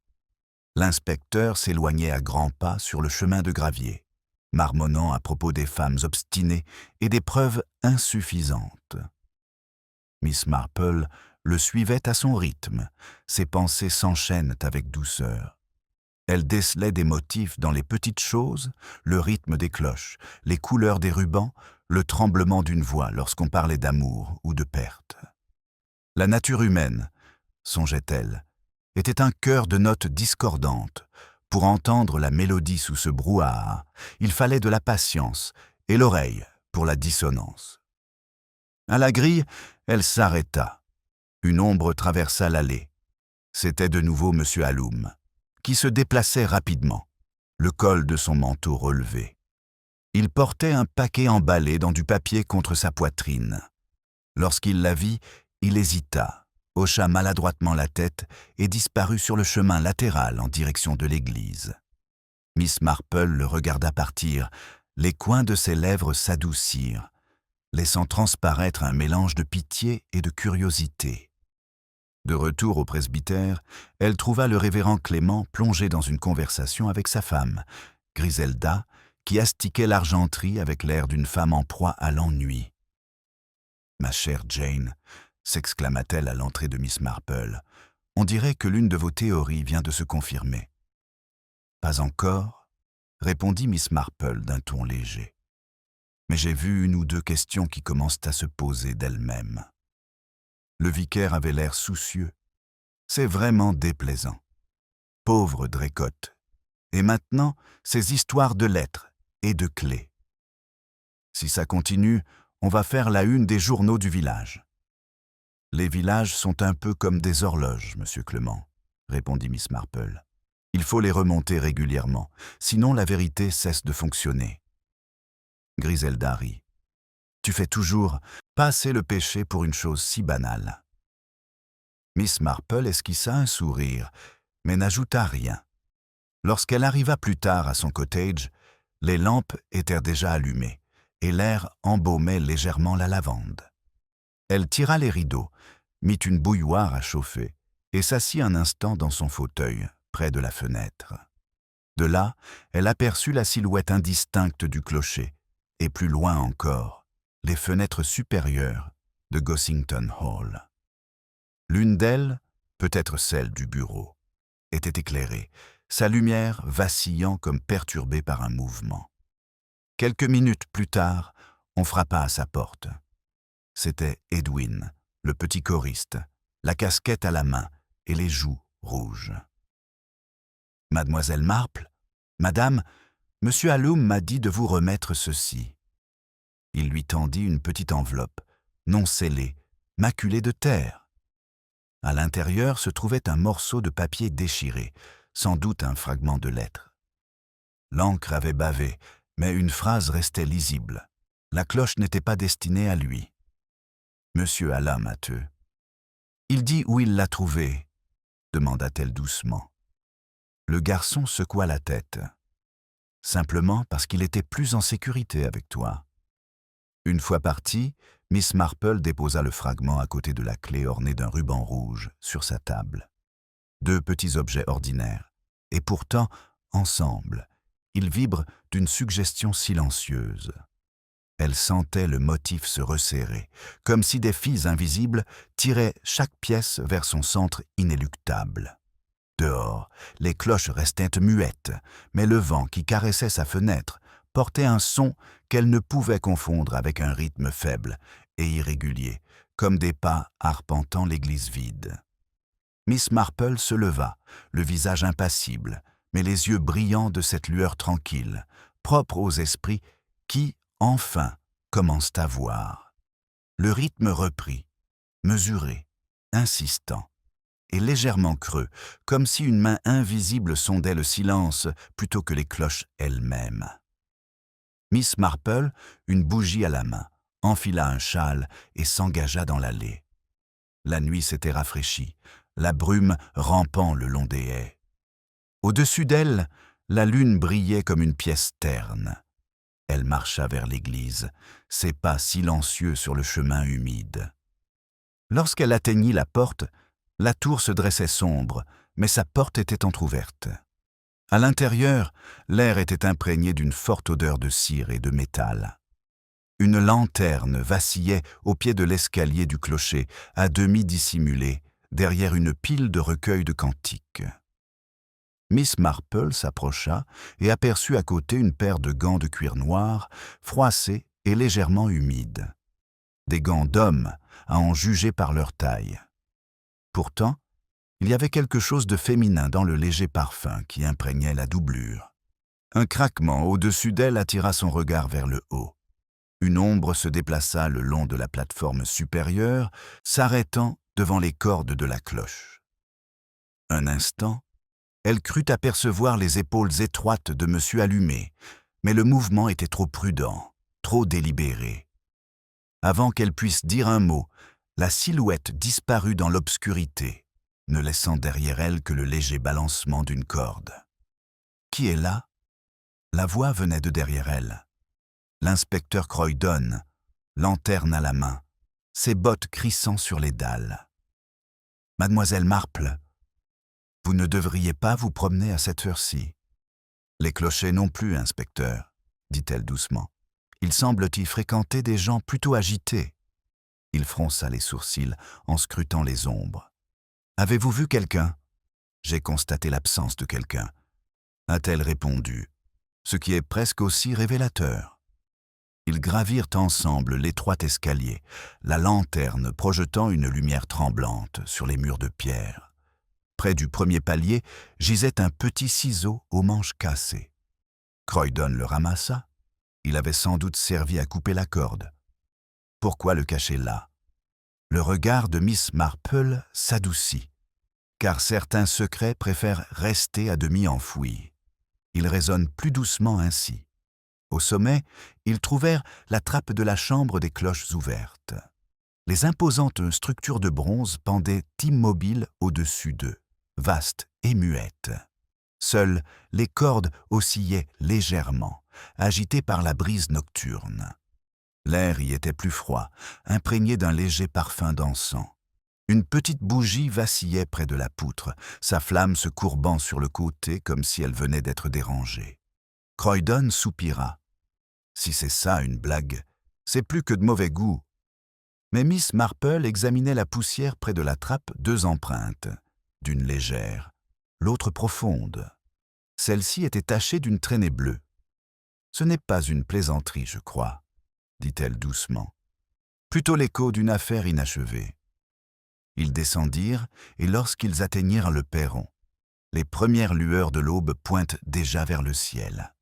L'inspecteur s'éloignait à grands pas sur le chemin de gravier, marmonnant à propos des femmes obstinées et des preuves insuffisantes. Miss Marple le suivait à son rythme, ses pensées s'enchaînent avec douceur. Elle décelait des motifs dans les petites choses, le rythme des cloches, les couleurs des rubans, le tremblement d'une voix lorsqu'on parlait d'amour ou de perte. La nature humaine, songeait-elle, était un chœur de notes discordantes. Pour entendre la mélodie sous ce brouhaha, il fallait de la patience et l'oreille pour la dissonance. À la grille, elle s'arrêta. Une ombre traversa l'allée. C'était de nouveau M. Alum, qui se déplaçait rapidement, le col de son manteau relevé. Il portait un paquet emballé dans du papier contre sa poitrine. Lorsqu'il la vit, il hésita, hocha maladroitement la tête et disparut sur le chemin latéral en direction de l'église. Miss Marple le regarda partir, les coins de ses lèvres s'adoucirent, laissant transparaître un mélange de pitié et de curiosité. De retour au presbytère, elle trouva le révérend Clément plongé dans une conversation avec sa femme, Griselda, qui astiquait l'argenterie avec l'air d'une femme en proie à l'ennui. « Ma chère Jane », s'exclama-t-elle à l'entrée de Miss Marple, « on dirait que l'une de vos théories vient de se confirmer. »« Pas encore », répondit Miss Marple d'un ton léger. « Mais j'ai vu une ou deux questions qui commencent à se poser d'elles-mêmes. » Le vicaire avait l'air soucieux. « C'est vraiment déplaisant. Pauvre Draycott. Et maintenant, ces histoires de lettres et de clés. Si ça continue, on va faire la une des journaux du village. »« Les villages sont un peu comme des horloges, monsieur Clément, » répondit Miss Marple. « Il faut les remonter régulièrement, sinon la vérité cesse de fonctionner. » Griselda rit. « Tu fais toujours passer le péché pour une chose si banale. » Miss Marple esquissa un sourire, mais n'ajouta rien. Lorsqu'elle arriva plus tard à son cottage, les lampes étaient déjà allumées et l'air embaumait légèrement la lavande. Elle tira les rideaux, mit une bouilloire à chauffer et s'assit un instant dans son fauteuil, près de la fenêtre. De là, elle aperçut la silhouette indistincte du clocher et plus loin encore, les fenêtres supérieures de Gossington Hall. L'une d'elles, peut-être celle du bureau, était éclairée, sa lumière vacillant comme perturbée par un mouvement. Quelques minutes plus tard, on frappa à sa porte. C'était Edwin, le petit choriste, la casquette à la main et les joues rouges. « Mademoiselle Marple, Madame, Monsieur Allum m'a dit de vous remettre ceci. » Il lui tendit une petite enveloppe, non scellée, maculée de terre. À l'intérieur se trouvait un morceau de papier déchiré, sans doute un fragment de lettre. L'encre avait bavé, mais une phrase restait lisible. La cloche n'était pas destinée à lui. Monsieur alla matheux. « Il dit où il l'a trouvé ?» demanda-t-elle doucement. Le garçon secoua la tête. « Simplement parce qu'il était plus en sécurité avec toi. » Une fois partie, Miss Marple déposa le fragment à côté de la clé ornée d'un ruban rouge sur sa table. Deux petits objets ordinaires, et pourtant, ensemble, ils vibrent d'une suggestion silencieuse. Elle sentait le motif se resserrer, comme si des fils invisibles tiraient chaque pièce vers son centre inéluctable. Dehors, les cloches restaient muettes, mais le vent qui caressait sa fenêtre portait un son qu'elle ne pouvait confondre avec un rythme faible et irrégulier, comme des pas arpentant l'église vide. Miss Marple se leva, le visage impassible, mais les yeux brillants de cette lueur tranquille, propre aux esprits qui, enfin, commencent à voir. Le rythme reprit, mesuré, insistant, et légèrement creux, comme si une main invisible sondait le silence plutôt que les cloches elles-mêmes. Miss Marple, une bougie à la main, enfila un châle et s'engagea dans l'allée. La nuit s'était rafraîchie, la brume rampant le long des haies. Au-dessus d'elle, la lune brillait comme une pièce terne. Elle marcha vers l'église, ses pas silencieux sur le chemin humide. Lorsqu'elle atteignit la porte, la tour se dressait sombre, mais sa porte était entr'ouverte. À l'intérieur, l'air était imprégné d'une forte odeur de cire et de métal. Une lanterne vacillait au pied de l'escalier du clocher, à demi dissimulée, derrière une pile de recueils de cantiques. Miss Marple s'approcha et aperçut à côté une paire de gants de cuir noir, froissés et légèrement humides. Des gants d'homme, à en juger par leur taille. Pourtant, il y avait quelque chose de féminin dans le léger parfum qui imprégnait la doublure. Un craquement au-dessus d'elle attira son regard vers le haut. Une ombre se déplaça le long de la plateforme supérieure, s'arrêtant devant les cordes de la cloche. Un instant, elle crut apercevoir les épaules étroites de Monsieur Allumé, mais le mouvement était trop prudent, trop délibéré. Avant qu'elle puisse dire un mot, la silhouette disparut dans l'obscurité, ne laissant derrière elle que le léger balancement d'une corde. « Qui est là ?» La voix venait de derrière elle. L'inspecteur Croydon, lanterne à la main, ses bottes crissant sur les dalles. « Mademoiselle Marple, vous ne devriez pas vous promener à cette heure-ci. »« Les clochers non plus, inspecteur, » dit-elle doucement. « Il semble y fréquenter des gens plutôt agités. » Il fronça les sourcils en scrutant les ombres. « Avez-vous vu quelqu'un ?»« J'ai constaté l'absence de quelqu'un. » A-t-elle répondu, ce qui est presque aussi révélateur. Ils gravirent ensemble l'étroit escalier, la lanterne projetant une lumière tremblante sur les murs de pierre. Près du premier palier gisait un petit ciseau aux manches cassées. Croydon le ramassa. Il avait sans doute servi à couper la corde. Pourquoi le cacher là? Le regard de Miss Marple s'adoucit, car certains secrets préfèrent rester à demi enfouis. Ils résonnent plus doucement ainsi. Au sommet, ils trouvèrent la trappe de la chambre des cloches ouvertes. Les imposantes structures de bronze pendaient immobiles au-dessus d'eux, vastes et muettes. Seules les cordes oscillaient légèrement, agitées par la brise nocturne. L'air y était plus froid, imprégné d'un léger parfum d'encens. Une petite bougie vacillait près de la poutre, sa flamme se courbant sur le côté comme si elle venait d'être dérangée. Croydon soupira. Si c'est ça une blague, c'est plus que de mauvais goût. Mais Miss Marple examinait la poussière près de la trappe, deux empreintes, d'une légère, l'autre profonde. Celle-ci était tachée d'une traînée bleue. « Ce n'est pas une plaisanterie, je crois, » dit-elle doucement. « Plutôt l'écho d'une affaire inachevée. » Ils descendirent, et lorsqu'ils atteignirent le perron, les premières lueurs de l'aube pointent déjà vers le ciel.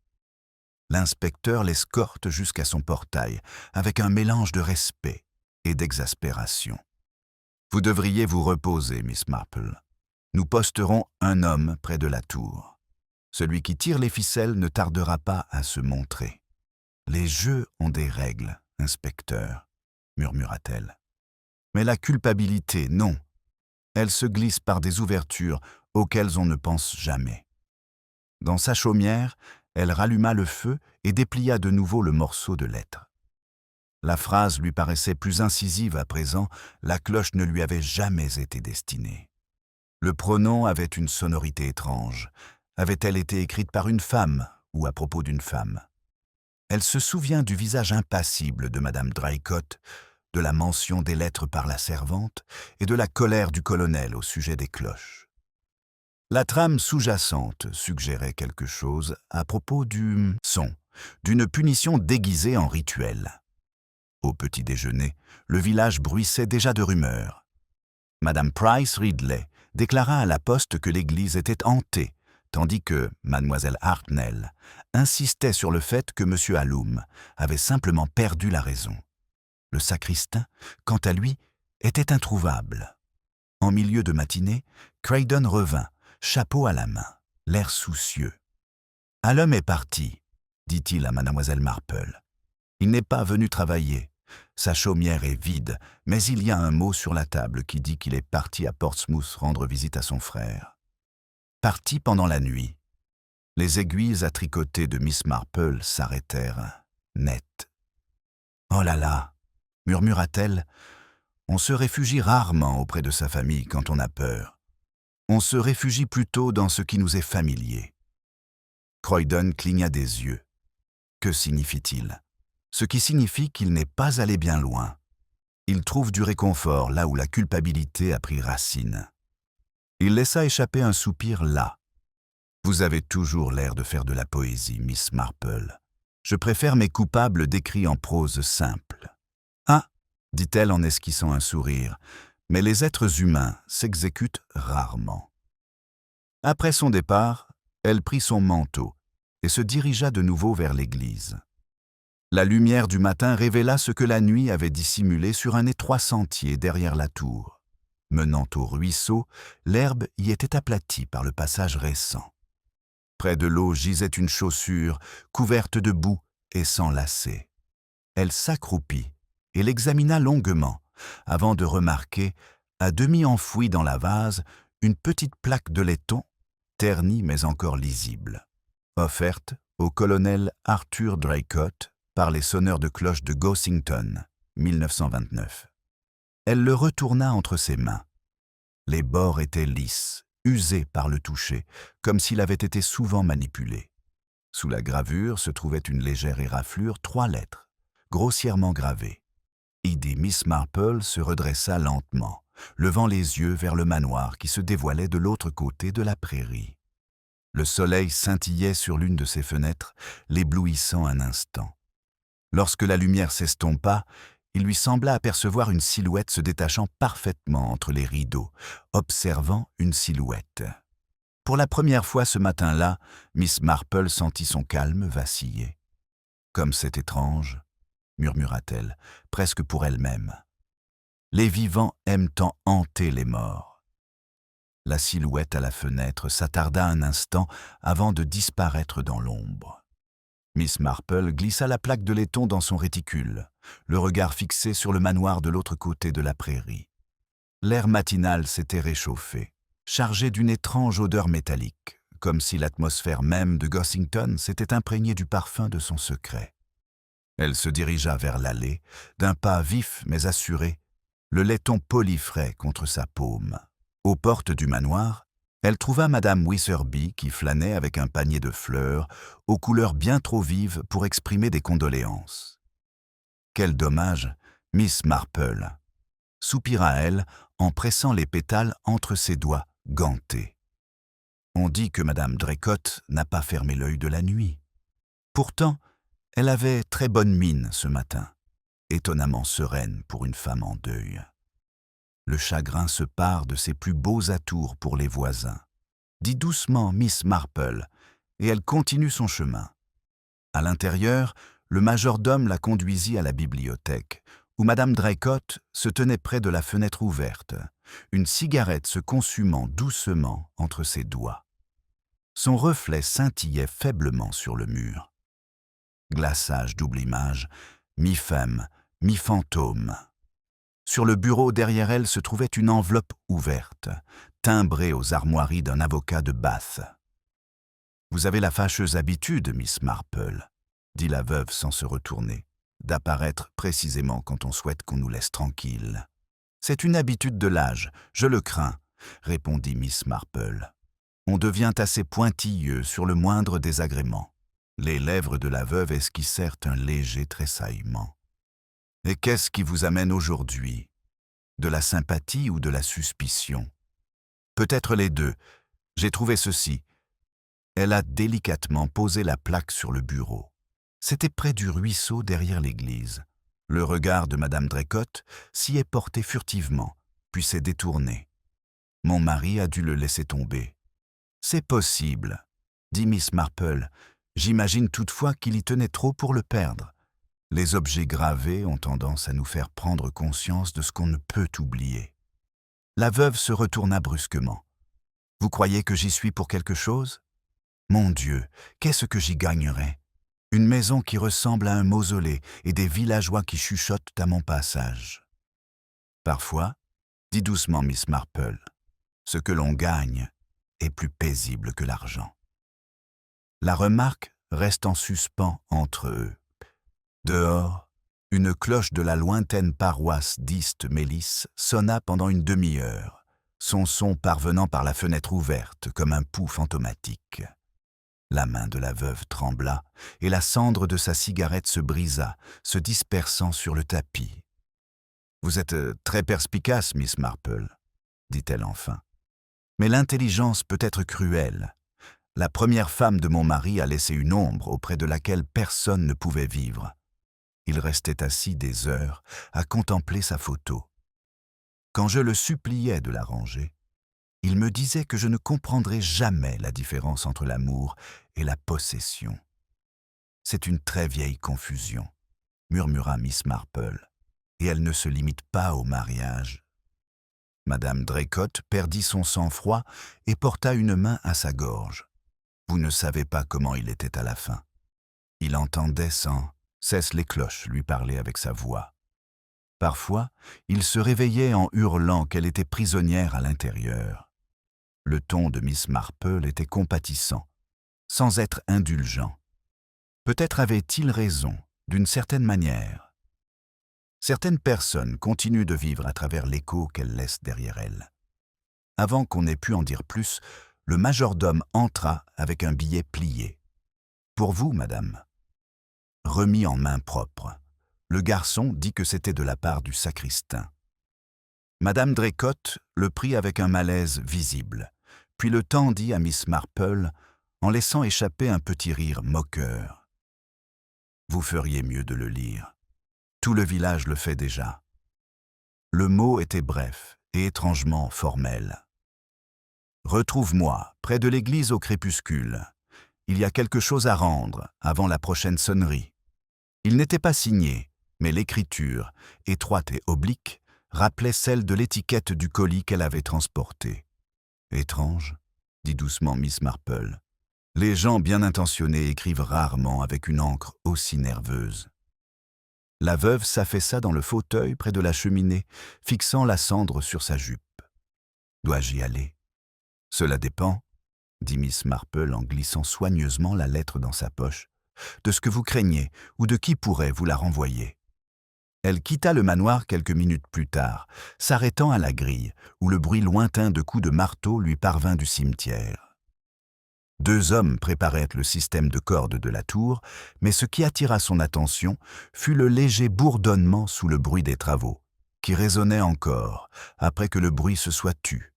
L'inspecteur l'escorte jusqu'à son portail, avec un mélange de respect et d'exaspération. « Vous devriez vous reposer, Miss Marple. Nous posterons un homme près de la tour. Celui qui tire les ficelles ne tardera pas à se montrer. »« Les jeux ont des règles, inspecteur, » murmura-t-elle. « Mais la culpabilité, non. Elle se glisse par des ouvertures auxquelles on ne pense jamais. » Dans sa chaumière, elle ralluma le feu et déplia de nouveau le morceau de lettre. La phrase lui paraissait plus incisive à présent, la cloche ne lui avait jamais été destinée. Le pronom avait une sonorité étrange. Avait-elle été écrite par une femme ou à propos d'une femme? Elle se souvient du visage impassible de Madame Draycott, de la mention des lettres par la servante et de la colère du colonel au sujet des cloches. La trame sous-jacente suggérait quelque chose à propos du son, d'une punition déguisée en rituel. Au petit déjeuner, le village bruissait déjà de rumeurs. Madame Price Ridley déclara à la poste que l'église était hantée, tandis que mademoiselle Hartnell insistait sur le fait que M. Halloum avait simplement perdu la raison. Le sacristain, quant à lui, était introuvable. En milieu de matinée, Croydon revint, chapeau à la main, l'air soucieux. « Halloum est parti, » dit-il à mademoiselle Marple. « Il n'est pas venu travailler. Sa chaumière est vide, mais il y a un mot sur la table qui dit qu'il est parti à Portsmouth rendre visite à son frère. Parti pendant la nuit. » Les aiguilles à tricoter de Miss Marple s'arrêtèrent, net. « Oh là là !» murmura-t-elle, « on se réfugie rarement auprès de sa famille quand on a peur. On se réfugie plutôt dans ce qui nous est familier. » Croydon cligna des yeux. Que signifie-t-il? Ce qui signifie qu'il n'est pas allé bien loin. Il trouve du réconfort là où la culpabilité a pris racine. Il laissa échapper un soupir las. « Vous avez toujours l'air de faire de la poésie, Miss Marple. Je préfère mes coupables décrits en prose simple. » « Ah !» dit-elle en esquissant un sourire, « mais les êtres humains s'exécutent rarement. » Après son départ, elle prit son manteau et se dirigea de nouveau vers l'église. La lumière du matin révéla ce que la nuit avait dissimulé sur un étroit sentier derrière la tour. Menant au ruisseau, l'herbe y était aplatie par le passage récent. Près de l'eau gisait une chaussure couverte de boue et sans lacets. Elle s'accroupit et l'examina longuement, avant de remarquer, à demi enfouie dans la vase, une petite plaque de laiton, ternie mais encore lisible, offerte au colonel Arthur Draycott par les sonneurs de cloche de Gossington, 1929. Elle le retourna entre ses mains. Les bords étaient lisses, usés par le toucher, comme s'il avait été souvent manipulé. Sous la gravure se trouvait une légère éraflure, 3 lettres, grossièrement gravées. Edie Miss Marple se redressa lentement, levant les yeux vers le manoir qui se dévoilait de l'autre côté de la prairie. Le soleil scintillait sur l'une de ses fenêtres, l'éblouissant un instant. Lorsque la lumière s'estompa, il lui sembla apercevoir une silhouette se détachant parfaitement entre les rideaux, observant une silhouette. Pour la première fois ce matin-là, Miss Marple sentit son calme vaciller. « Comme c'est étrange !» murmura-t-elle, presque pour elle-même. « Les vivants aiment tant hanter les morts. » La silhouette à la fenêtre s'attarda un instant avant de disparaître dans l'ombre. Miss Marple glissa la plaque de laiton dans son réticule, le regard fixé sur le manoir de l'autre côté de la prairie. L'air matinal s'était réchauffé, chargé d'une étrange odeur métallique, comme si l'atmosphère même de Gossington s'était imprégnée du parfum de son secret. Elle se dirigea vers l'allée, d'un pas vif mais assuré, le laiton poli frais contre sa paume. Aux portes du manoir, elle trouva Madame Witherby qui flânait avec un panier de fleurs, aux couleurs bien trop vives pour exprimer des condoléances. « Quel dommage, Miss Marple !» soupira-elle en pressant les pétales entre ses doigts gantés. « On dit que Madame Draycott n'a pas fermé l'œil de la nuit. Pourtant, elle avait très bonne mine ce matin, étonnamment sereine pour une femme en deuil. Le chagrin se pare de ses plus beaux atours pour les voisins. Dit doucement Miss Marple, et elle continue son chemin. À l'intérieur, le majordome la conduisit à la bibliothèque, où Madame Draycott se tenait près de la fenêtre ouverte, une cigarette se consumant doucement entre ses doigts. Son reflet scintillait faiblement sur le mur. Glaçage double image, mi-femme, mi-fantôme. Sur le bureau derrière elle se trouvait une enveloppe ouverte, timbrée aux armoiries d'un avocat de Bath. « Vous avez la fâcheuse habitude, Miss Marple, » dit la veuve sans se retourner, « d'apparaître précisément quand on souhaite qu'on nous laisse tranquilles. »« C'est une habitude de l'âge, je le crains, » répondit Miss Marple. « On devient assez pointilleux sur le moindre désagrément. » Les lèvres de la veuve esquissèrent un léger tressaillement. « Et qu'est-ce qui vous amène aujourd'hui? De la sympathie ou de la suspicion? Peut-être les deux. J'ai trouvé ceci. » Elle a délicatement posé la plaque sur le bureau. C'était près du ruisseau derrière l'église. Le regard de Madame Draycott s'y est porté furtivement, puis s'est détourné. Mon mari a dû le laisser tomber. « C'est possible, » dit Miss Marple. « J'imagine toutefois qu'il y tenait trop pour le perdre. Les objets gravés ont tendance à nous faire prendre conscience de ce qu'on ne peut oublier. » La veuve se retourna brusquement. « Vous croyez que j'y suis pour quelque chose? Mon Dieu, qu'est-ce que j'y gagnerais? Une maison qui ressemble à un mausolée et des villageois qui chuchotent à mon passage. » Parfois, dit doucement Miss Marple, ce que l'on gagne est plus paisible que l'argent. La remarque reste en suspens entre eux. Dehors, une cloche de la lointaine paroisse d'East Mellis sonna pendant une demi-heure, son son parvenant par la fenêtre ouverte comme un pouls fantomatique. La main de la veuve trembla et la cendre de sa cigarette se brisa, se dispersant sur le tapis. « Vous êtes très perspicace, Miss Marple, » dit-elle enfin. « Mais l'intelligence peut être cruelle. La première femme de mon mari a laissé une ombre auprès de laquelle personne ne pouvait vivre. Il restait assis des heures à contempler sa photo. Quand je le suppliais de la ranger, il me disait que je ne comprendrais jamais la différence entre l'amour et la possession. C'est une très vieille confusion, murmura Miss Marple, et elle ne se limite pas au mariage. Madame Draycott perdit son sang-froid et porta une main à sa gorge. Vous ne savez pas comment il était à la fin. Il entendait sans cesse les cloches lui parler avec sa voix. Parfois, il se réveillait en hurlant qu'elle était prisonnière à l'intérieur. Le ton de Miss Marple était compatissant, sans être indulgent. Peut-être avait-il raison, d'une certaine manière. Certaines personnes continuent de vivre à travers l'écho qu'elles laissent derrière elles. Avant qu'on ait pu en dire plus, le majordome entra avec un billet plié. « Pour vous, madame. » Remis en main propre. Le garçon dit que c'était de la part du sacristain. Madame Draycott le prit avec un malaise visible, puis le tendit à Miss Marple en laissant échapper un petit rire moqueur. « Vous feriez mieux de le lire. Tout le village le fait déjà. » Le mot était bref et étrangement formel. « Retrouve-moi, près de l'église au crépuscule. Il y a quelque chose à rendre avant la prochaine sonnerie. » Il n'était pas signé, mais l'écriture, étroite et oblique, rappelait celle de l'étiquette du colis qu'elle avait transporté. « Étrange, » dit doucement Miss Marple. « Les gens bien intentionnés écrivent rarement avec une encre aussi nerveuse. » La veuve s'affaissa dans le fauteuil près de la cheminée, fixant la cendre sur sa jupe. « Dois-je y aller ?»« Cela dépend, » dit Miss Marple en glissant soigneusement la lettre dans sa poche, « de ce que vous craignez ou de qui pourrait vous la renvoyer. » Elle quitta le manoir quelques minutes plus tard, s'arrêtant à la grille, où le bruit lointain de coups de marteau lui parvint du cimetière. 2 hommes préparaient le système de cordes de la tour, mais ce qui attira son attention fut le léger bourdonnement sous le bruit des travaux, qui résonnait encore, après que le bruit se soit tu.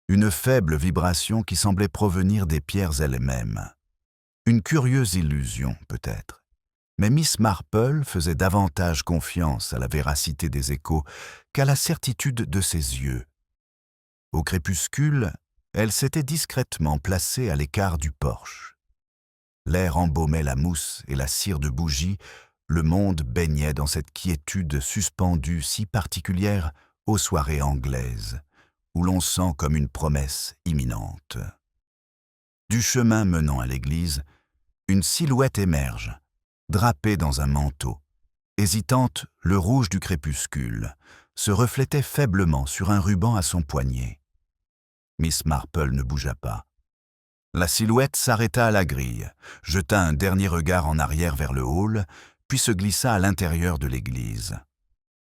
Une faible vibration qui semblait provenir des pierres elles-mêmes. Une curieuse illusion, peut-être. Mais Miss Marple faisait davantage confiance à la véracité des échos qu'à la certitude de ses yeux. Au crépuscule, elle s'était discrètement placée à l'écart du porche. L'air embaumait la mousse et la cire de bougie, le monde baignait dans cette quiétude suspendue si particulière aux soirées anglaises, où l'on sent comme une promesse imminente. Du chemin menant à l'église, une silhouette émerge, drapée dans un manteau. Hésitante, le rouge du crépuscule se reflétait faiblement sur un ruban à son poignet. Miss Marple ne bougea pas. La silhouette s'arrêta à la grille, jeta un dernier regard en arrière vers le hall, puis se glissa à l'intérieur de l'église.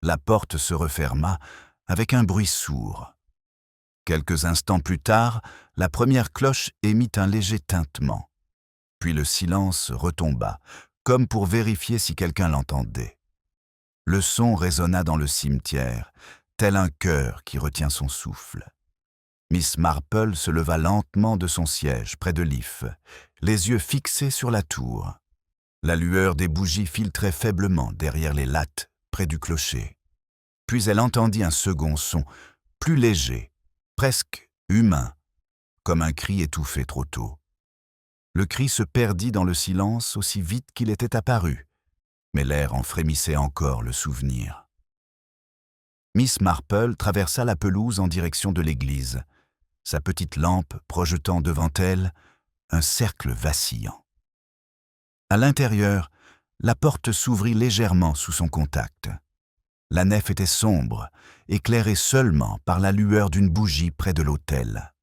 La porte se referma avec un bruit sourd. Quelques instants plus tard, la première cloche émit un léger tintement. Puis le silence retomba, comme pour vérifier si quelqu'un l'entendait. Le son résonna dans le cimetière, tel un cœur qui retient son souffle. Miss Marple se leva lentement de son siège près de l'if, les yeux fixés sur la tour. La lueur des bougies filtrait faiblement derrière les lattes près du clocher. Puis elle entendit un second son, plus léger, presque humain, comme un cri étouffé trop tôt. Le cri se perdit dans le silence aussi vite qu'il était apparu, mais l'air en frémissait encore le souvenir. Miss Marple traversa la pelouse en direction de l'église, sa petite lampe projetant devant elle un cercle vacillant. À l'intérieur, la porte s'ouvrit légèrement sous son contact. La nef était sombre, éclairée seulement par la lueur d'une bougie près de l'autel.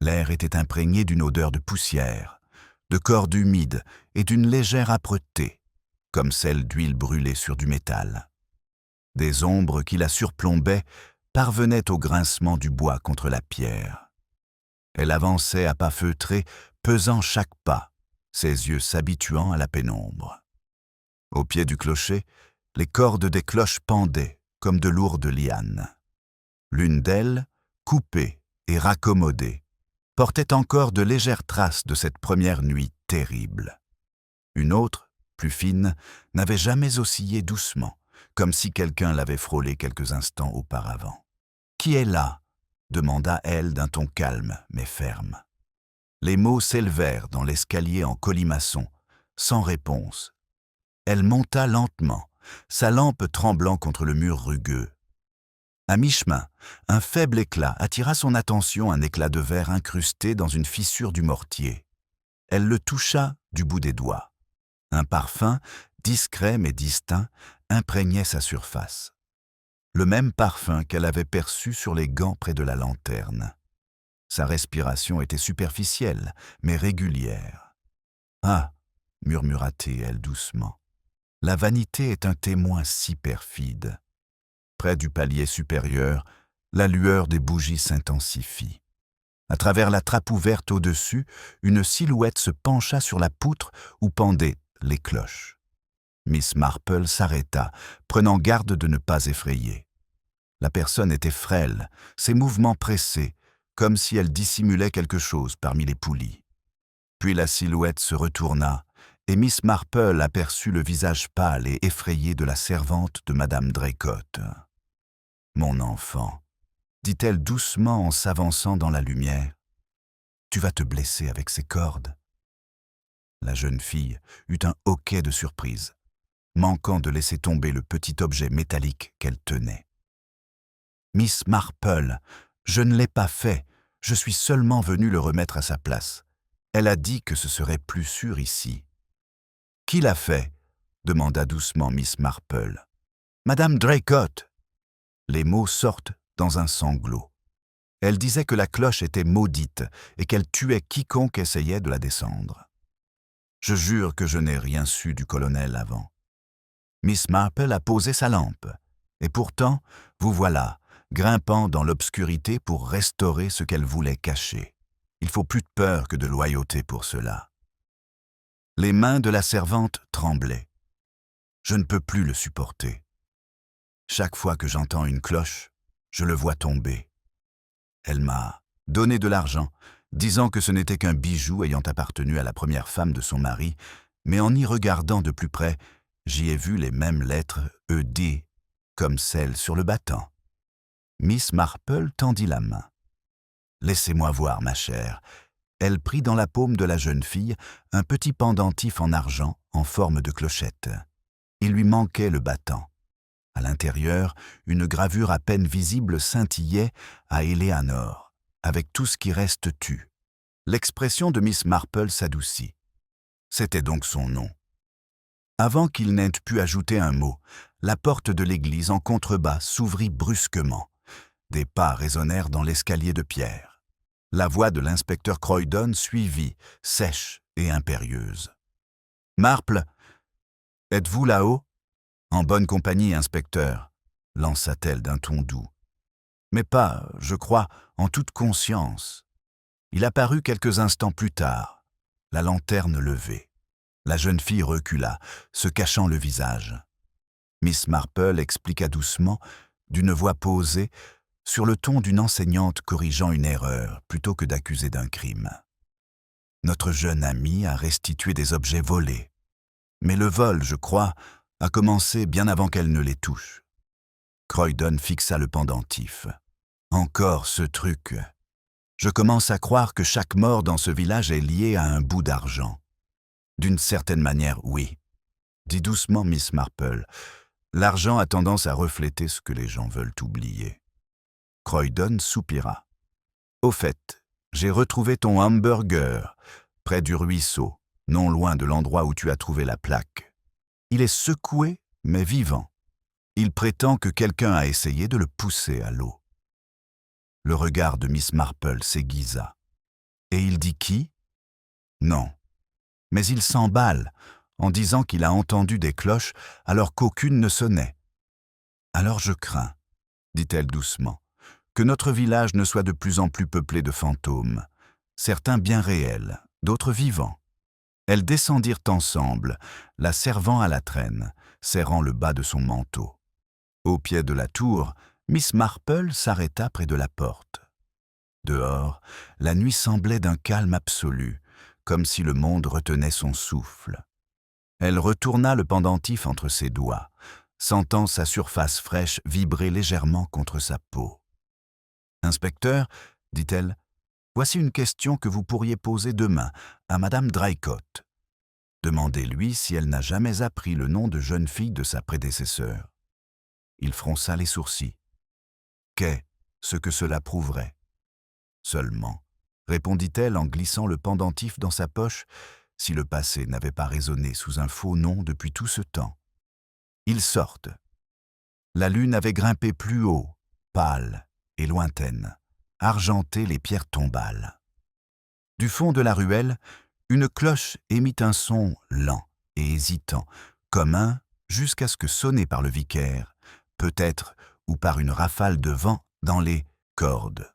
L'air était imprégné d'une odeur de poussière, de cordes humides et d'une légère âpreté, comme celle d'huile brûlée sur du métal. Des ombres qui la surplombaient parvenaient au grincement du bois contre la pierre. Elle avançait à pas feutrés, pesant chaque pas, ses yeux s'habituant à la pénombre. Au pied du clocher, les cordes des cloches pendaient comme de lourdes lianes. L'une d'elles, coupée et raccommodée, portait encore de légères traces de cette première nuit terrible. Une autre, plus fine, n'avait jamais oscillé doucement, comme si quelqu'un l'avait frôlée quelques instants auparavant. « Qui est là ?» demanda-elle d'un ton calme mais ferme. Les mots s'élevèrent dans l'escalier en colimaçon, sans réponse. Elle monta lentement, sa lampe tremblant contre le mur rugueux. À mi-chemin, un faible éclat attira son attention, un éclat de verre incrusté dans une fissure du mortier. Elle le toucha du bout des doigts. Un parfum, discret mais distinct, imprégnait sa surface. Le même parfum qu'elle avait perçu sur les gants près de la lanterne. Sa respiration était superficielle, mais régulière. « Ah !» murmura-t-elle doucement. « La vanité est un témoin si perfide. Près du palier supérieur, la lueur des bougies s'intensifie. À travers la trappe ouverte au-dessus, une silhouette se pencha sur la poutre où pendaient les cloches. Miss Marple s'arrêta, prenant garde de ne pas effrayer. La personne était frêle, ses mouvements pressés, comme si elle dissimulait quelque chose parmi les poulies. Puis la silhouette se retourna, et Miss Marple aperçut le visage pâle et effrayé de la servante de Madame Draycott. « Mon enfant, » dit-elle doucement en s'avançant dans la lumière, « tu vas te blesser avec ces cordes. » La jeune fille eut un hoquet de surprise, manquant de laisser tomber le petit objet métallique qu'elle tenait. « Miss Marple, je ne l'ai pas fait, je suis seulement venue le remettre à sa place. Elle a dit que ce serait plus sûr ici. »« Qui l'a fait ?» demanda doucement Miss Marple. « Madame Draycott !» Les mots sortent dans un sanglot. Elle disait que la cloche était maudite et qu'elle tuait quiconque essayait de la descendre. Je jure que je n'ai rien su du colonel avant. Miss Marple a posé sa lampe, et pourtant, vous voilà, grimpant dans l'obscurité pour restaurer ce qu'elle voulait cacher. Il faut plus de peur que de loyauté pour cela. Les mains de la servante tremblaient. Je ne peux plus le supporter. Chaque fois que j'entends une cloche, je le vois tomber. Elle m'a donné de l'argent, disant que ce n'était qu'un bijou ayant appartenu à la première femme de son mari, mais en y regardant de plus près, j'y ai vu les mêmes lettres ED, comme celles sur le battant. Miss Marple tendit la main. « Laissez-moi voir, ma chère. » Elle prit dans la paume de la jeune fille un petit pendentif en argent en forme de clochette. Il lui manquait le battant. À l'intérieur, une gravure à peine visible scintillait à Eleanor, avec tout ce qui reste tu. L'expression de Miss Marple s'adoucit. C'était donc son nom. Avant qu'il n'ait pu ajouter un mot, la porte de l'église en contrebas s'ouvrit brusquement. Des pas résonnèrent dans l'escalier de pierre. La voix de l'inspecteur Croydon suivit, sèche et impérieuse. « Marple, êtes-vous là-haut ? » « En bonne compagnie, inspecteur, » lança-t-elle d'un ton doux. « Mais pas, je crois, en toute conscience. » Il apparut quelques instants plus tard, la lanterne levée. La jeune fille recula, se cachant le visage. Miss Marple expliqua doucement, d'une voix posée, sur le ton d'une enseignante corrigeant une erreur plutôt que d'accuser d'un crime. « Notre jeune amie a restitué des objets volés. Mais le vol, je crois, a commencé bien avant qu'elle ne les touche. » Croydon fixa le pendentif. « Encore ce truc. Je commence à croire que chaque mort dans ce village est lié à un bout d'argent. » « D'une certaine manière, oui, » dit doucement Miss Marple. « L'argent a tendance à refléter ce que les gens veulent oublier. » Croydon soupira. « Au fait, j'ai retrouvé ton hamburger près du ruisseau, non loin de l'endroit où tu as trouvé la plaque. Il est secoué, mais vivant. Il prétend que quelqu'un a essayé de le pousser à l'eau. » Le regard de Miss Marple s'aiguisa. « Et il dit qui ? » ?»« Non. Mais il s'emballe en disant qu'il a entendu des cloches alors qu'aucune ne sonnait. »« Alors je crains, » dit-elle doucement, « que notre village ne soit de plus en plus peuplé de fantômes, certains bien réels, d'autres vivants. » Elles descendirent ensemble, la servant à la traîne, serrant le bas de son manteau. Au pied de la tour, Miss Marple s'arrêta près de la porte. Dehors, la nuit semblait d'un calme absolu, comme si le monde retenait son souffle. Elle retourna le pendentif entre ses doigts, sentant sa surface fraîche vibrer légèrement contre sa peau. « Inspecteur, » dit-elle, « voici une question que vous pourriez poser demain à Madame Draycott. Demandez-lui si elle n'a jamais appris le nom de jeune fille de sa prédécesseur. » Il fronça les sourcils. « Qu'est ce que cela prouverait ? » Seulement, répondit-elle en glissant le pendentif dans sa poche, si le passé n'avait pas résonné sous un faux nom depuis tout ce temps. Ils sortent. La lune avait grimpé plus haut, pâle et lointaine, argenté les pierres tombales. Du fond de la ruelle, une cloche émit un son lent et hésitant, commun jusqu'à ce que sonné par le vicaire, peut-être ou par une rafale de vent dans les cordes.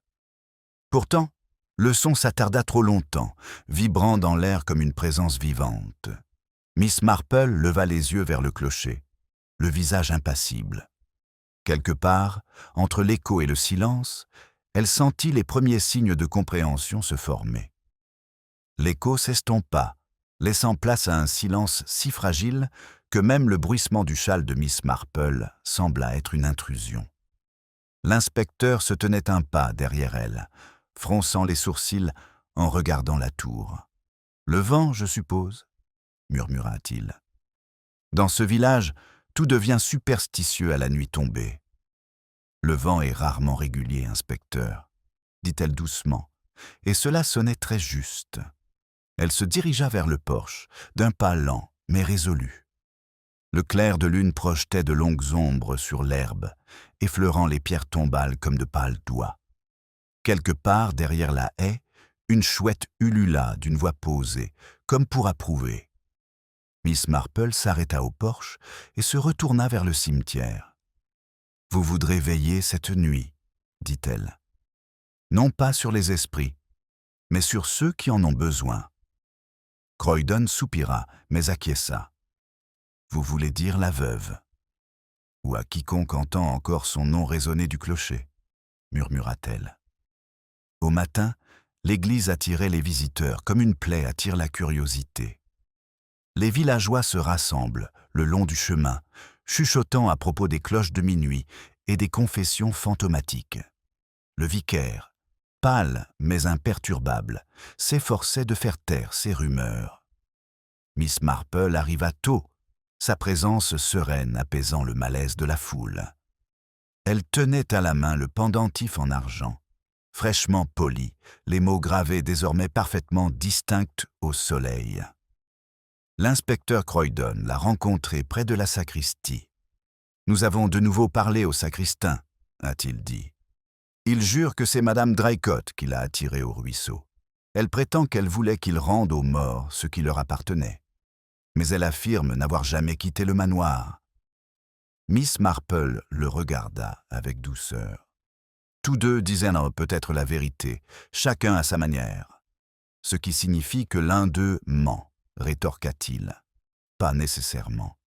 Pourtant, le son s'attarda trop longtemps, vibrant dans l'air comme une présence vivante. Miss Marple leva les yeux vers le clocher, le visage impassible. Quelque part, entre l'écho et le silence, elle sentit les premiers signes de compréhension se former. L'écho s'estompa, laissant place à un silence si fragile que même le bruissement du châle de Miss Marple sembla être une intrusion. L'inspecteur se tenait un pas derrière elle, fronçant les sourcils en regardant la tour. « Le vent, je suppose » murmura-t-il. « Dans ce village, tout devient superstitieux à la nuit tombée. »« Le vent est rarement régulier, inspecteur, » dit-elle doucement, et cela sonnait très juste. Elle se dirigea vers le porche, d'un pas lent mais résolu. Le clair de lune projetait de longues ombres sur l'herbe, effleurant les pierres tombales comme de pâles doigts. Quelque part derrière la haie, une chouette ulula d'une voix posée, comme pour approuver. Miss Marple s'arrêta au porche et se retourna vers le cimetière. « Vous voudrez veiller cette nuit, » dit-elle. « Non pas sur les esprits, mais sur ceux qui en ont besoin. » Croydon soupira, mais acquiesça. « Vous voulez dire la veuve ?» « Ou à quiconque entend encore son nom résonner du clocher, » murmura-t-elle. Au matin, l'église attirait les visiteurs comme une plaie attire la curiosité. Les villageois se rassemblent le long du chemin, chuchotant à propos des cloches de minuit et des confessions fantomatiques. Le vicaire, pâle mais imperturbable, s'efforçait de faire taire ces rumeurs. Miss Marple arriva tôt, sa présence sereine apaisant le malaise de la foule. Elle tenait à la main le pendentif en argent, fraîchement poli, les mots gravés désormais parfaitement distincts au soleil. L'inspecteur Croydon l'a rencontré près de la sacristie. « Nous avons de nouveau parlé au sacristain, » a-t-il dit. « Il jure que c'est Madame Draycott qui l'a attiré au ruisseau. Elle prétend qu'elle voulait qu'il rende aux morts ce qui leur appartenait. Mais elle affirme n'avoir jamais quitté le manoir. » Miss Marple le regarda avec douceur. Tous deux disaient peut-être la vérité, chacun à sa manière. Ce qui signifie que l'un d'eux ment, rétorqua-t-il. Pas nécessairement.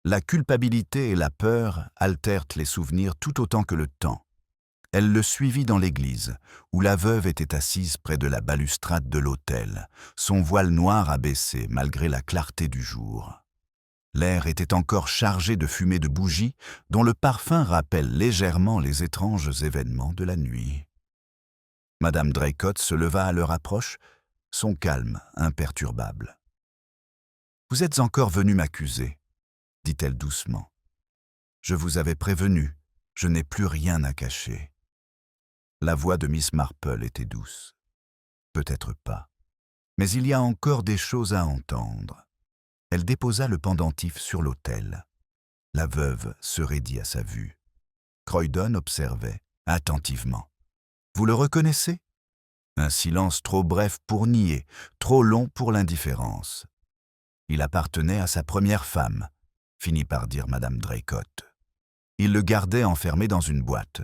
La culpabilité et la peur altèrent les souvenirs tout autant que le temps. Elle le suivit dans l'église, où la veuve était assise près de la balustrade de l'autel, son voile noir abaissé malgré la clarté du jour. L'air était encore chargé de fumée de bougies, dont le parfum rappelle légèrement les étranges événements de la nuit. Madame Draycott se leva à leur approche, son calme imperturbable. « Vous êtes encore venu m'accuser, » dit-elle doucement. « Je vous avais prévenu, je n'ai plus rien à cacher. » La voix de Miss Marple était douce. Peut-être pas. Mais il y a encore des choses à entendre. Elle déposa le pendentif sur l'autel. La veuve se raidit à sa vue. Croydon observait, attentivement. « Vous le reconnaissez ?» Un silence trop bref pour nier, trop long pour l'indifférence. Il appartenait à sa première femme, finit par dire Madame Draycott. Il le gardait enfermé dans une boîte.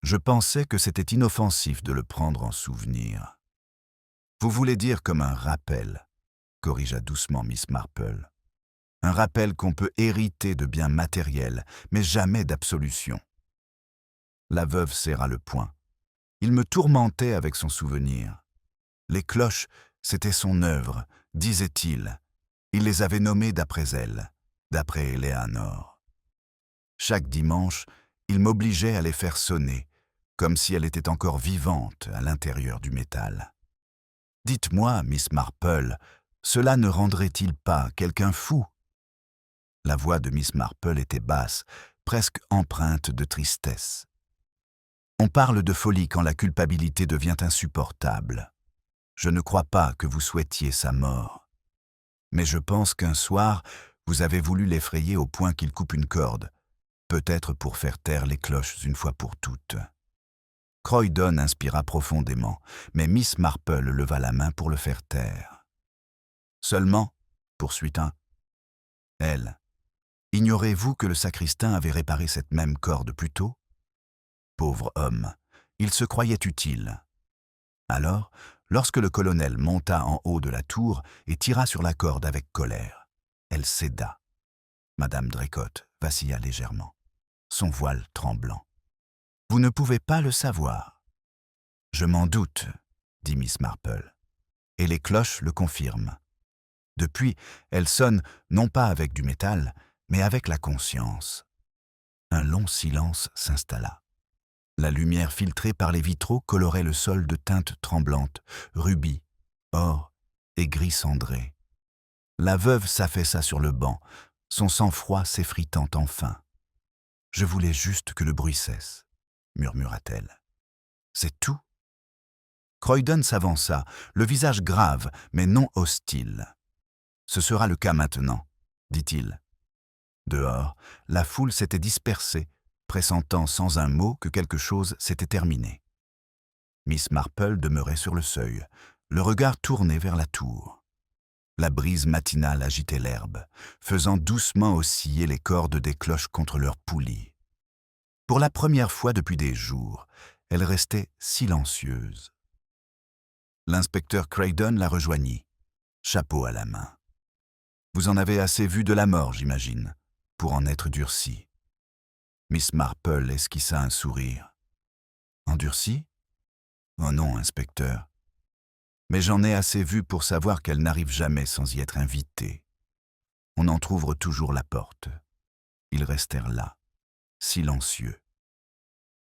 Je pensais que c'était inoffensif de le prendre en souvenir. « Vous voulez dire comme un rappel », corrigea doucement Miss Marple. « Un rappel qu'on peut hériter de biens matériels, mais jamais d'absolution. » La veuve serra le poing. Il me tourmentait avec son souvenir. Les cloches, c'était son œuvre, disait-il. Il les avait nommées d'après elle, d'après Éléanore. Chaque dimanche, il m'obligeait à les faire sonner, comme si elle était encore vivante à l'intérieur du métal. « Dites-moi, Miss Marple, cela ne rendrait-il pas quelqu'un fou ?» La voix de Miss Marple était basse, presque empreinte de tristesse. « On parle de folie quand la culpabilité devient insupportable. Je ne crois pas que vous souhaitiez sa mort. Mais je pense qu'un soir, vous avez voulu l'effrayer au point qu'il coupe une corde, peut-être pour faire taire les cloches une fois pour toutes. » Croydon inspira profondément, mais Miss Marple leva la main pour le faire taire. « Seulement, poursuit-on, elle, ignorez-vous que le sacristain avait réparé cette même corde plus tôt ? pauvre homme, il se croyait utile. Alors, lorsque le colonel monta en haut de la tour et tira sur la corde avec colère, elle céda. Madame Draycott vacilla légèrement, son voile tremblant. « Vous ne pouvez pas le savoir. »« Je m'en doute, » dit Miss Marple. Et les cloches le confirment. Depuis, elles sonnent non pas avec du métal, mais avec la conscience. Un long silence s'installa. La lumière filtrée par les vitraux colorait le sol de teintes tremblantes, rubis, or et gris cendré. La veuve s'affaissa sur le banc, son sang-froid s'effritant enfin. « Je voulais juste que le bruit cesse, » murmura-t-elle. « C'est tout ?» Croydon s'avança, le visage grave, mais non hostile. « Ce sera le cas maintenant, » dit-il. Dehors, la foule s'était dispersée, pressentant sans un mot que quelque chose s'était terminé. Miss Marple demeurait sur le seuil, le regard tourné vers la tour. La brise matinale agitait l'herbe, faisant doucement osciller les cordes des cloches contre leurs poulies. Pour la première fois depuis des jours, elle restait silencieuse. L'inspecteur Croydon la rejoignit, chapeau à la main. « Vous en avez assez vu de la mort, j'imagine, pour en être durci. » Miss Marple esquissa un sourire. « Endurci ? Oh non, inspecteur. Mais j'en ai assez vu pour savoir qu'elle n'arrive jamais sans y être invitée. On entr'ouvre toujours la porte. » Ils restèrent là, silencieux.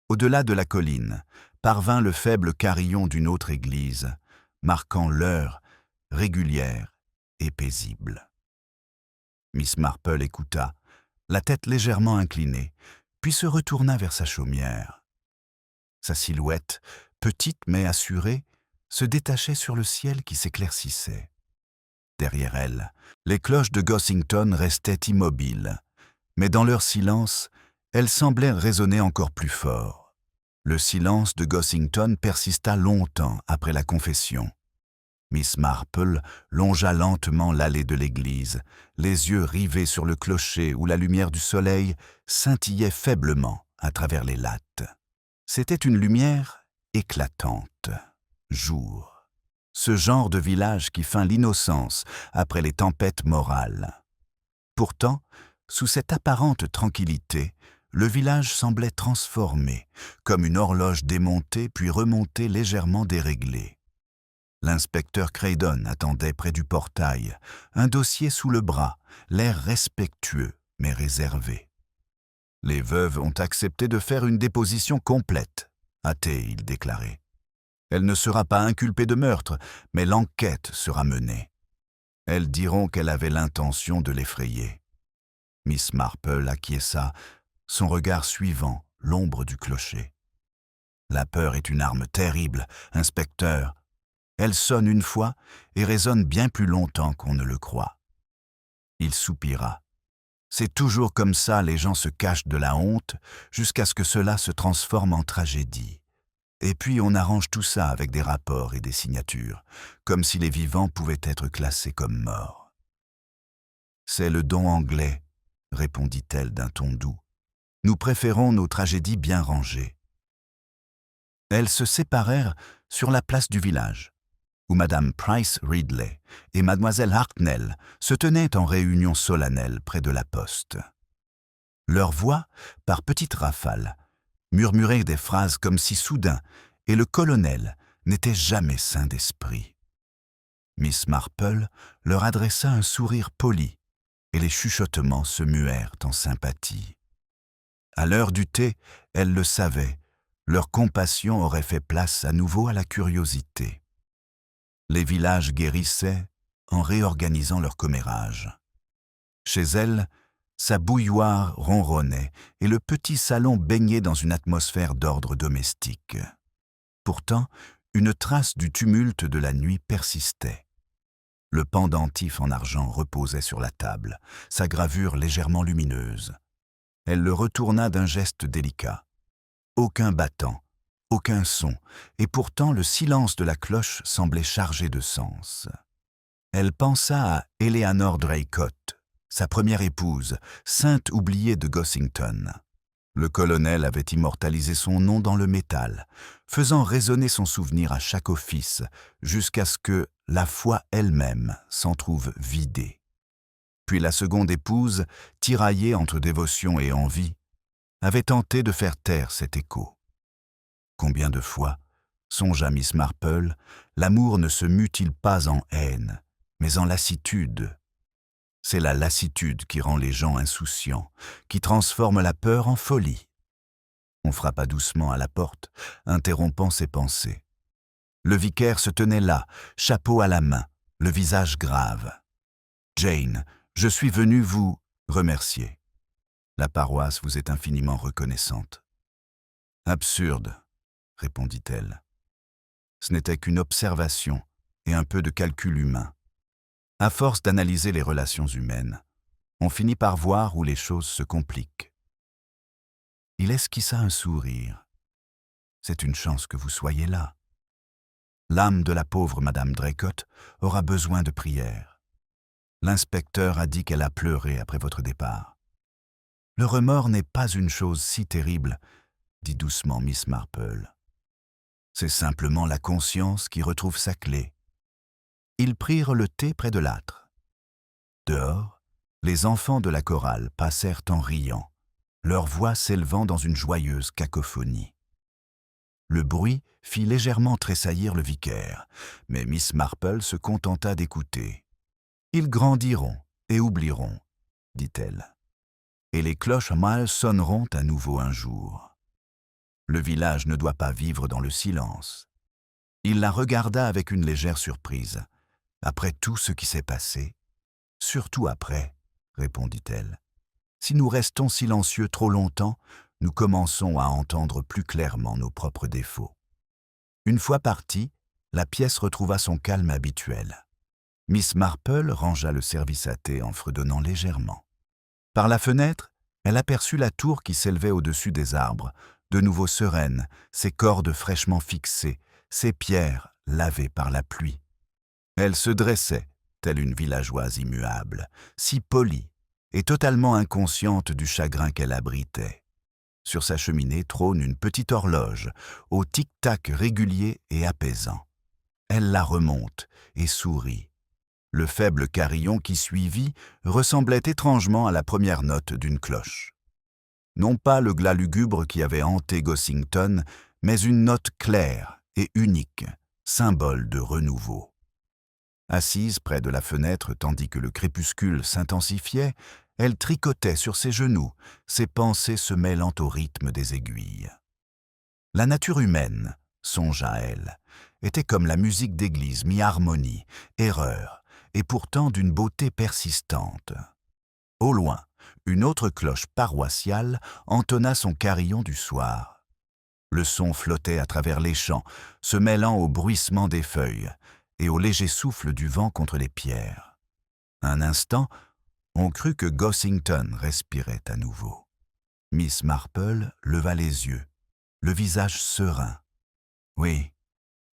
Au-delà de la colline, parvint le faible carillon d'une autre église, marquant l'heure régulière et paisible. Miss Marple écouta, la tête légèrement inclinée, puis se retourna vers sa chaumière. Sa silhouette, petite mais assurée, se détachait sur le ciel qui s'éclaircissait. Derrière elle, les cloches de Gossington restaient immobiles, mais dans leur silence, elles semblaient résonner encore plus fort. Le silence de Gossington persista longtemps après la confession. Miss Marple longea lentement l'allée de l'église, les yeux rivés sur le clocher où la lumière du soleil scintillait faiblement à travers les lattes. C'était une lumière éclatante, jour. Ce genre de village qui feint l'innocence après les tempêtes morales. Pourtant, sous cette apparente tranquillité, le village semblait transformé, comme une horloge démontée puis remontée légèrement déréglée. L'inspecteur Croydon attendait près du portail, un dossier sous le bras, l'air respectueux mais réservé. « Les veuves ont accepté de faire une déposition complète », hâté, il déclarait. « Elle ne sera pas inculpée de meurtre, mais l'enquête sera menée. Elles diront qu'elle avait l'intention de l'effrayer. » Miss Marple acquiesça, son regard suivant l'ombre du clocher. « La peur est une arme terrible, inspecteur. Elle sonne une fois et résonne bien plus longtemps qu'on ne le croit. » Il soupira. C'est toujours comme ça, les gens se cachent de la honte jusqu'à ce que cela se transforme en tragédie. Et puis on arrange tout ça avec des rapports et des signatures, comme si les vivants pouvaient être classés comme morts. « C'est le don anglais, » répondit-elle d'un ton doux. « Nous préférons nos tragédies bien rangées. » Elles se séparèrent sur la place du village, où Madame Price Ridley et Mademoiselle Hartnell se tenaient en réunion solennelle près de la poste. Leurs voix, par petites rafales, murmuraient des phrases comme si soudain, et le colonel n'était jamais sain d'esprit. Miss Marple leur adressa un sourire poli, et les chuchotements se muèrent en sympathie. À l'heure du thé, elles le savaient, leur compassion aurait fait place à nouveau à la curiosité. Les villages guérissaient en réorganisant leur commérage. Chez elles, sa bouilloire ronronnait et le petit salon baignait dans une atmosphère d'ordre domestique. Pourtant, une trace du tumulte de la nuit persistait. Le pendentif en argent reposait sur la table, sa gravure légèrement lumineuse. Elle le retourna d'un geste délicat. Aucun battant, aucun son, et pourtant le silence de la cloche semblait chargé de sens. Elle pensa à Eleanor Draycott, sa première épouse, sainte oubliée de Gossington. Le colonel avait immortalisé son nom dans le métal, faisant résonner son souvenir à chaque office, jusqu'à ce que la foi elle-même s'en trouve vidée. Puis la seconde épouse, tiraillée entre dévotion et envie, avait tenté de faire taire cet écho. Combien de fois, songe à Miss Marple, l'amour ne se mue-t-il pas en haine, mais en lassitude? C'est la lassitude qui rend les gens insouciants, qui transforme la peur en folie. On frappa doucement à la porte, interrompant ses pensées. Le vicaire se tenait là, chapeau à la main, le visage grave. « Jane, je suis venu vous remercier. La paroisse vous est infiniment reconnaissante. »« Absurde, » répondit-elle. Ce n'était qu'une observation et un peu de calcul humain. À force d'analyser les relations humaines, on finit par voir où les choses se compliquent. Il esquissa un sourire. C'est une chance que vous soyez là. L'âme de la pauvre Madame Draycott aura besoin de prières. L'inspecteur a dit qu'elle a pleuré après votre départ. Le remords n'est pas une chose si terrible, dit doucement Miss Marple. C'est simplement la conscience qui retrouve sa clé. Ils prirent le thé près de l'âtre. Dehors, les enfants de la chorale passèrent en riant, leur voix s'élevant dans une joyeuse cacophonie. Le bruit fit légèrement tressaillir le vicaire, mais Miss Marple se contenta d'écouter. « Ils grandiront et oublieront, » dit-elle. « Et les cloches mâles sonneront à nouveau un jour. Le village ne doit pas vivre dans le silence. » Il la regarda avec une légère surprise. « Après tout ce qui s'est passé, surtout après, » répondit-elle. « Si nous restons silencieux trop longtemps, nous commençons à entendre plus clairement nos propres défauts. » Une fois partie, la pièce retrouva son calme habituel. Miss Marple rangea le service à thé en fredonnant légèrement. Par la fenêtre, elle aperçut la tour qui s'élevait au-dessus des arbres, de nouveau sereine, ses cordes fraîchement fixées, ses pierres lavées par la pluie. Elle se dressait, telle une villageoise immuable, si polie et totalement inconsciente du chagrin qu'elle abritait. Sur sa cheminée trône une petite horloge, au tic-tac régulier et apaisant. Elle la remonte et sourit. Le faible carillon qui suivit ressemblait étrangement à la première note d'une cloche. Non pas le glas lugubre qui avait hanté Gossington, mais une note claire et unique, symbole de renouveau. Assise près de la fenêtre tandis que le crépuscule s'intensifiait, elle tricotait sur ses genoux, ses pensées se mêlant au rythme des aiguilles. La nature humaine, songea-elle, était comme la musique d'église mi-harmonie, erreur, et pourtant d'une beauté persistante. Au loin, une autre cloche paroissiale entonna son carillon du soir. Le son flottait à travers les champs, se mêlant au bruissement des feuilles et au léger souffle du vent contre les pierres. Un instant, on crut que Gossington respirait à nouveau. Miss Marple leva les yeux, le visage serein. « Oui, »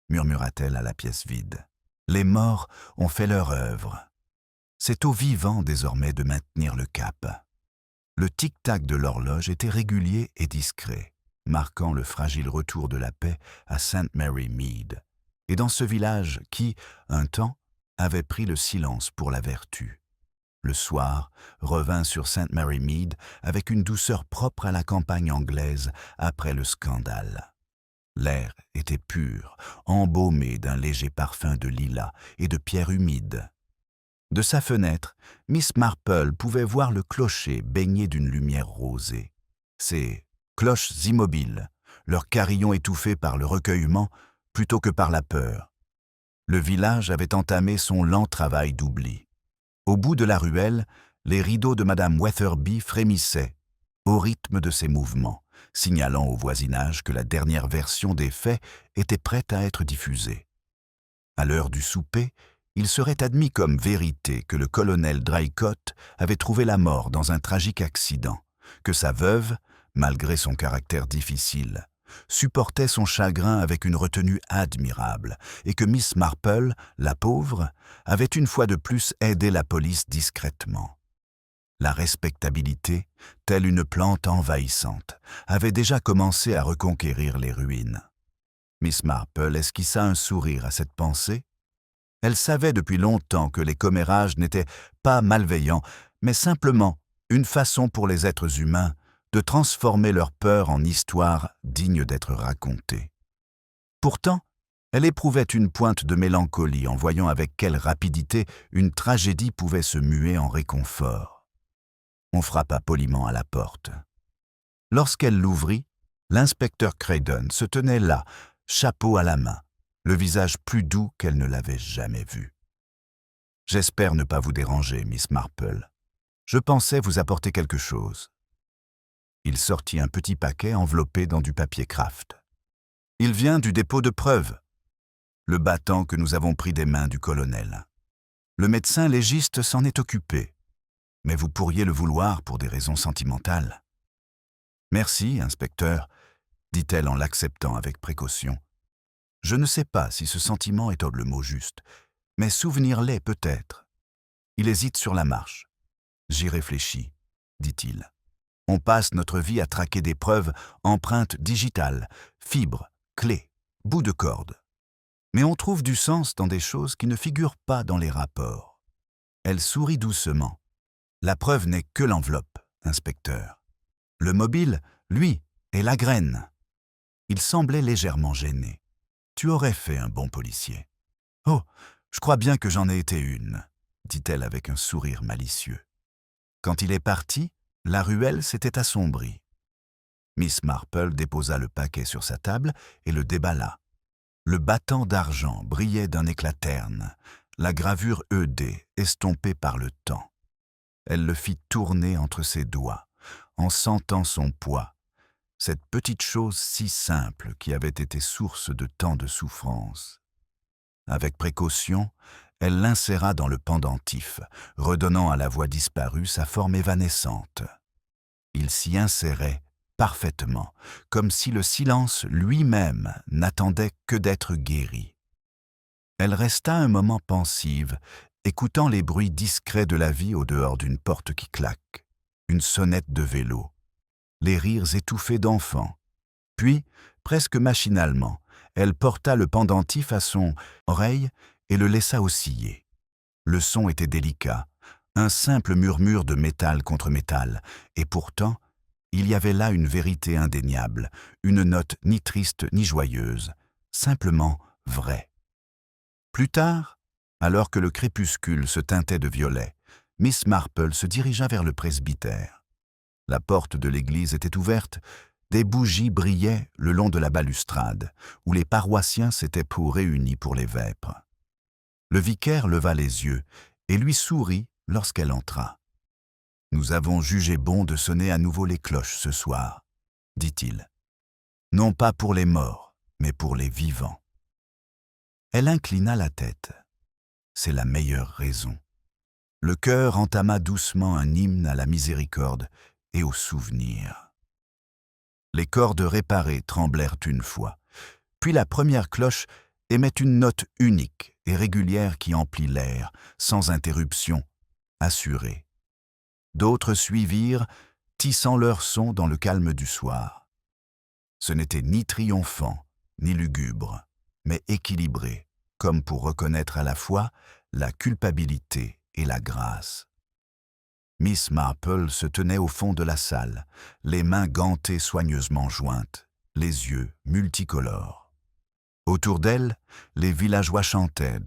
murmura-t-elle à la pièce vide, « les morts ont fait leur œuvre. C'est aux vivants désormais de maintenir le cap. » Le tic-tac de l'horloge était régulier et discret, marquant le fragile retour de la paix à St. Mary Mead, et dans ce village qui, un temps, avait pris le silence pour la vertu. Le soir revint sur St. Mary Mead avec une douceur propre à la campagne anglaise après le scandale. L'air était pur, embaumé d'un léger parfum de lilas et de pierres humides. De sa fenêtre, Miss Marple pouvait voir le clocher baigné d'une lumière rosée. Ces cloches immobiles, leur carillon étouffé par le recueillement plutôt que par la peur. Le village avait entamé son lent travail d'oubli. Au bout de la ruelle, les rideaux de Madame Wetherby frémissaient, au rythme de ses mouvements, signalant au voisinage que la dernière version des faits était prête à être diffusée. À l'heure du souper, il serait admis comme vérité que le colonel Draycott avait trouvé la mort dans un tragique accident, que sa veuve, malgré son caractère difficile, supportait son chagrin avec une retenue admirable et que Miss Marple, la pauvre, avait une fois de plus aidé la police discrètement. La respectabilité, telle une plante envahissante, avait déjà commencé à reconquérir les ruines. Miss Marple esquissa un sourire à cette pensée. Elle savait depuis longtemps que les commérages n'étaient pas malveillants, mais simplement une façon pour les êtres humains de transformer leur peur en histoire digne d'être racontée. Pourtant, elle éprouvait une pointe de mélancolie en voyant avec quelle rapidité une tragédie pouvait se muer en réconfort. On frappa poliment à la porte. Lorsqu'elle l'ouvrit, l'inspecteur Craydon se tenait là, chapeau à la main, le visage plus doux qu'elle ne l'avait jamais vu. « J'espère ne pas vous déranger, Miss Marple. Je pensais vous apporter quelque chose. » Il sortit un petit paquet enveloppé dans du papier Kraft. « Il vient du dépôt de preuves. Le battant que nous avons pris des mains du colonel. Le médecin légiste s'en est occupé, mais vous pourriez le vouloir pour des raisons sentimentales. »« Merci, inspecteur, » dit-elle en l'acceptant avec précaution. « Je ne sais pas si ce sentiment est le mot juste, mais souvenir l'est peut-être. » Il hésite sur la marche. « J'y réfléchis, » dit-il. « On passe notre vie à traquer des preuves, empreintes digitales, fibres, clés, bouts de corde. Mais on trouve du sens dans des choses qui ne figurent pas dans les rapports. » Elle sourit doucement. « La preuve n'est que l'enveloppe, inspecteur. Le mobile, lui, est la graine. » Il semblait légèrement gêné. « Tu aurais fait un bon policier. »« Oh, je crois bien que j'en ai été une, » dit-elle avec un sourire malicieux. Quand il est parti, la ruelle s'était assombrie. Miss Marple déposa le paquet sur sa table et le déballa. Le battant d'argent brillait d'un éclat terne, la gravure ED estompée par le temps. Elle le fit tourner entre ses doigts, en sentant son poids, cette petite chose si simple qui avait été source de tant de souffrance. Avec précaution, elle l'inséra dans le pendentif, redonnant à la voix disparue sa forme évanescente. Il s'y insérait parfaitement, comme si le silence lui-même n'attendait que d'être guéri. Elle resta un moment pensive, écoutant les bruits discrets de la vie au dehors d'une porte qui claque, une sonnette de vélo, les rires étouffés d'enfants. Puis, presque machinalement, elle porta le pendentif à son oreille et le laissa osciller. Le son était délicat, un simple murmure de métal contre métal, et pourtant, il y avait là une vérité indéniable, une note ni triste ni joyeuse, simplement vraie. Plus tard, alors que le crépuscule se teintait de violet, Miss Marple se dirigea vers le presbytère. La porte de l'église était ouverte, des bougies brillaient le long de la balustrade, où les paroissiens s'étaient réunis pour les vêpres. Le vicaire leva les yeux et lui sourit lorsqu'elle entra. « Nous avons jugé bon de sonner à nouveau les cloches ce soir, » dit-il. « Non pas pour les morts, mais pour les vivants. » Elle inclina la tête. C'est la meilleure raison. Le cœur entama doucement un hymne à la miséricorde et au souvenir. Les cordes réparées tremblèrent une fois, puis la première cloche émet une note unique et régulière qui emplit l'air, sans interruption, assurée. D'autres suivirent, tissant leur son dans le calme du soir. Ce n'était ni triomphant, ni lugubre, mais équilibré, comme pour reconnaître à la fois la culpabilité et la grâce. Miss Marple se tenait au fond de la salle, les mains gantées soigneusement jointes, les yeux multicolores. Autour d'elle, les villageois chantaient,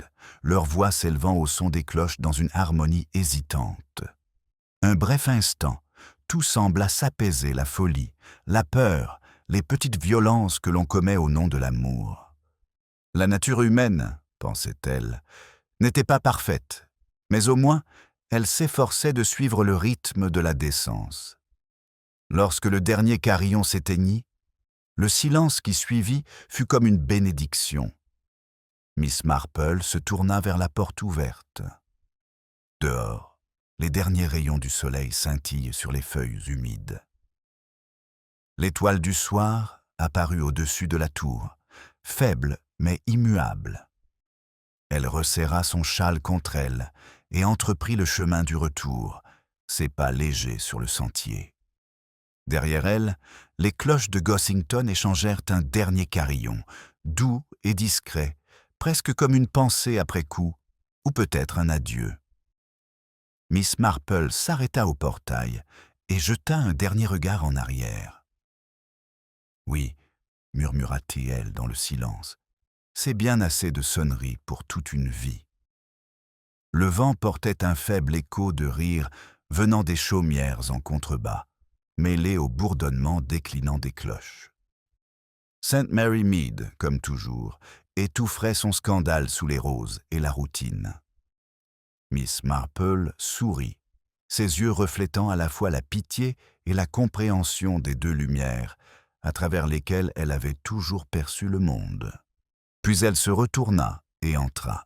leurs voix s'élevant au son des cloches dans une harmonie hésitante. Un bref instant, tout sembla s'apaiser, la folie, la peur, les petites violences que l'on commet au nom de l'amour. La nature humaine, pensait-elle, n'était pas parfaite, mais au moins elle s'efforçait de suivre le rythme de la décence. Lorsque le dernier carillon s'éteignit, le silence qui suivit fut comme une bénédiction. Miss Marple se tourna vers la porte ouverte. Dehors, les derniers rayons du soleil scintillent sur les feuilles humides. L'étoile du soir apparut au-dessus de la tour, faible mais immuable. Elle resserra son châle contre elle et entreprit le chemin du retour, ses pas légers sur le sentier. Derrière elle, les cloches de Gossington échangèrent un dernier carillon, doux et discret, presque comme une pensée après coup, ou peut-être un adieu. Miss Marple s'arrêta au portail et jeta un dernier regard en arrière. « Oui, murmura-t-elle dans le silence, c'est bien assez de sonneries pour toute une vie. » Le vent portait un faible écho de rire venant des chaumières en contrebas, mêlé au bourdonnement déclinant des cloches. St. Mary Mead, comme toujours, étoufferait son scandale sous les roses et la routine. Miss Marple sourit, ses yeux reflétant à la fois la pitié et la compréhension des deux lumières, à travers lesquelles elle avait toujours perçu le monde. Puis elle se retourna et entra.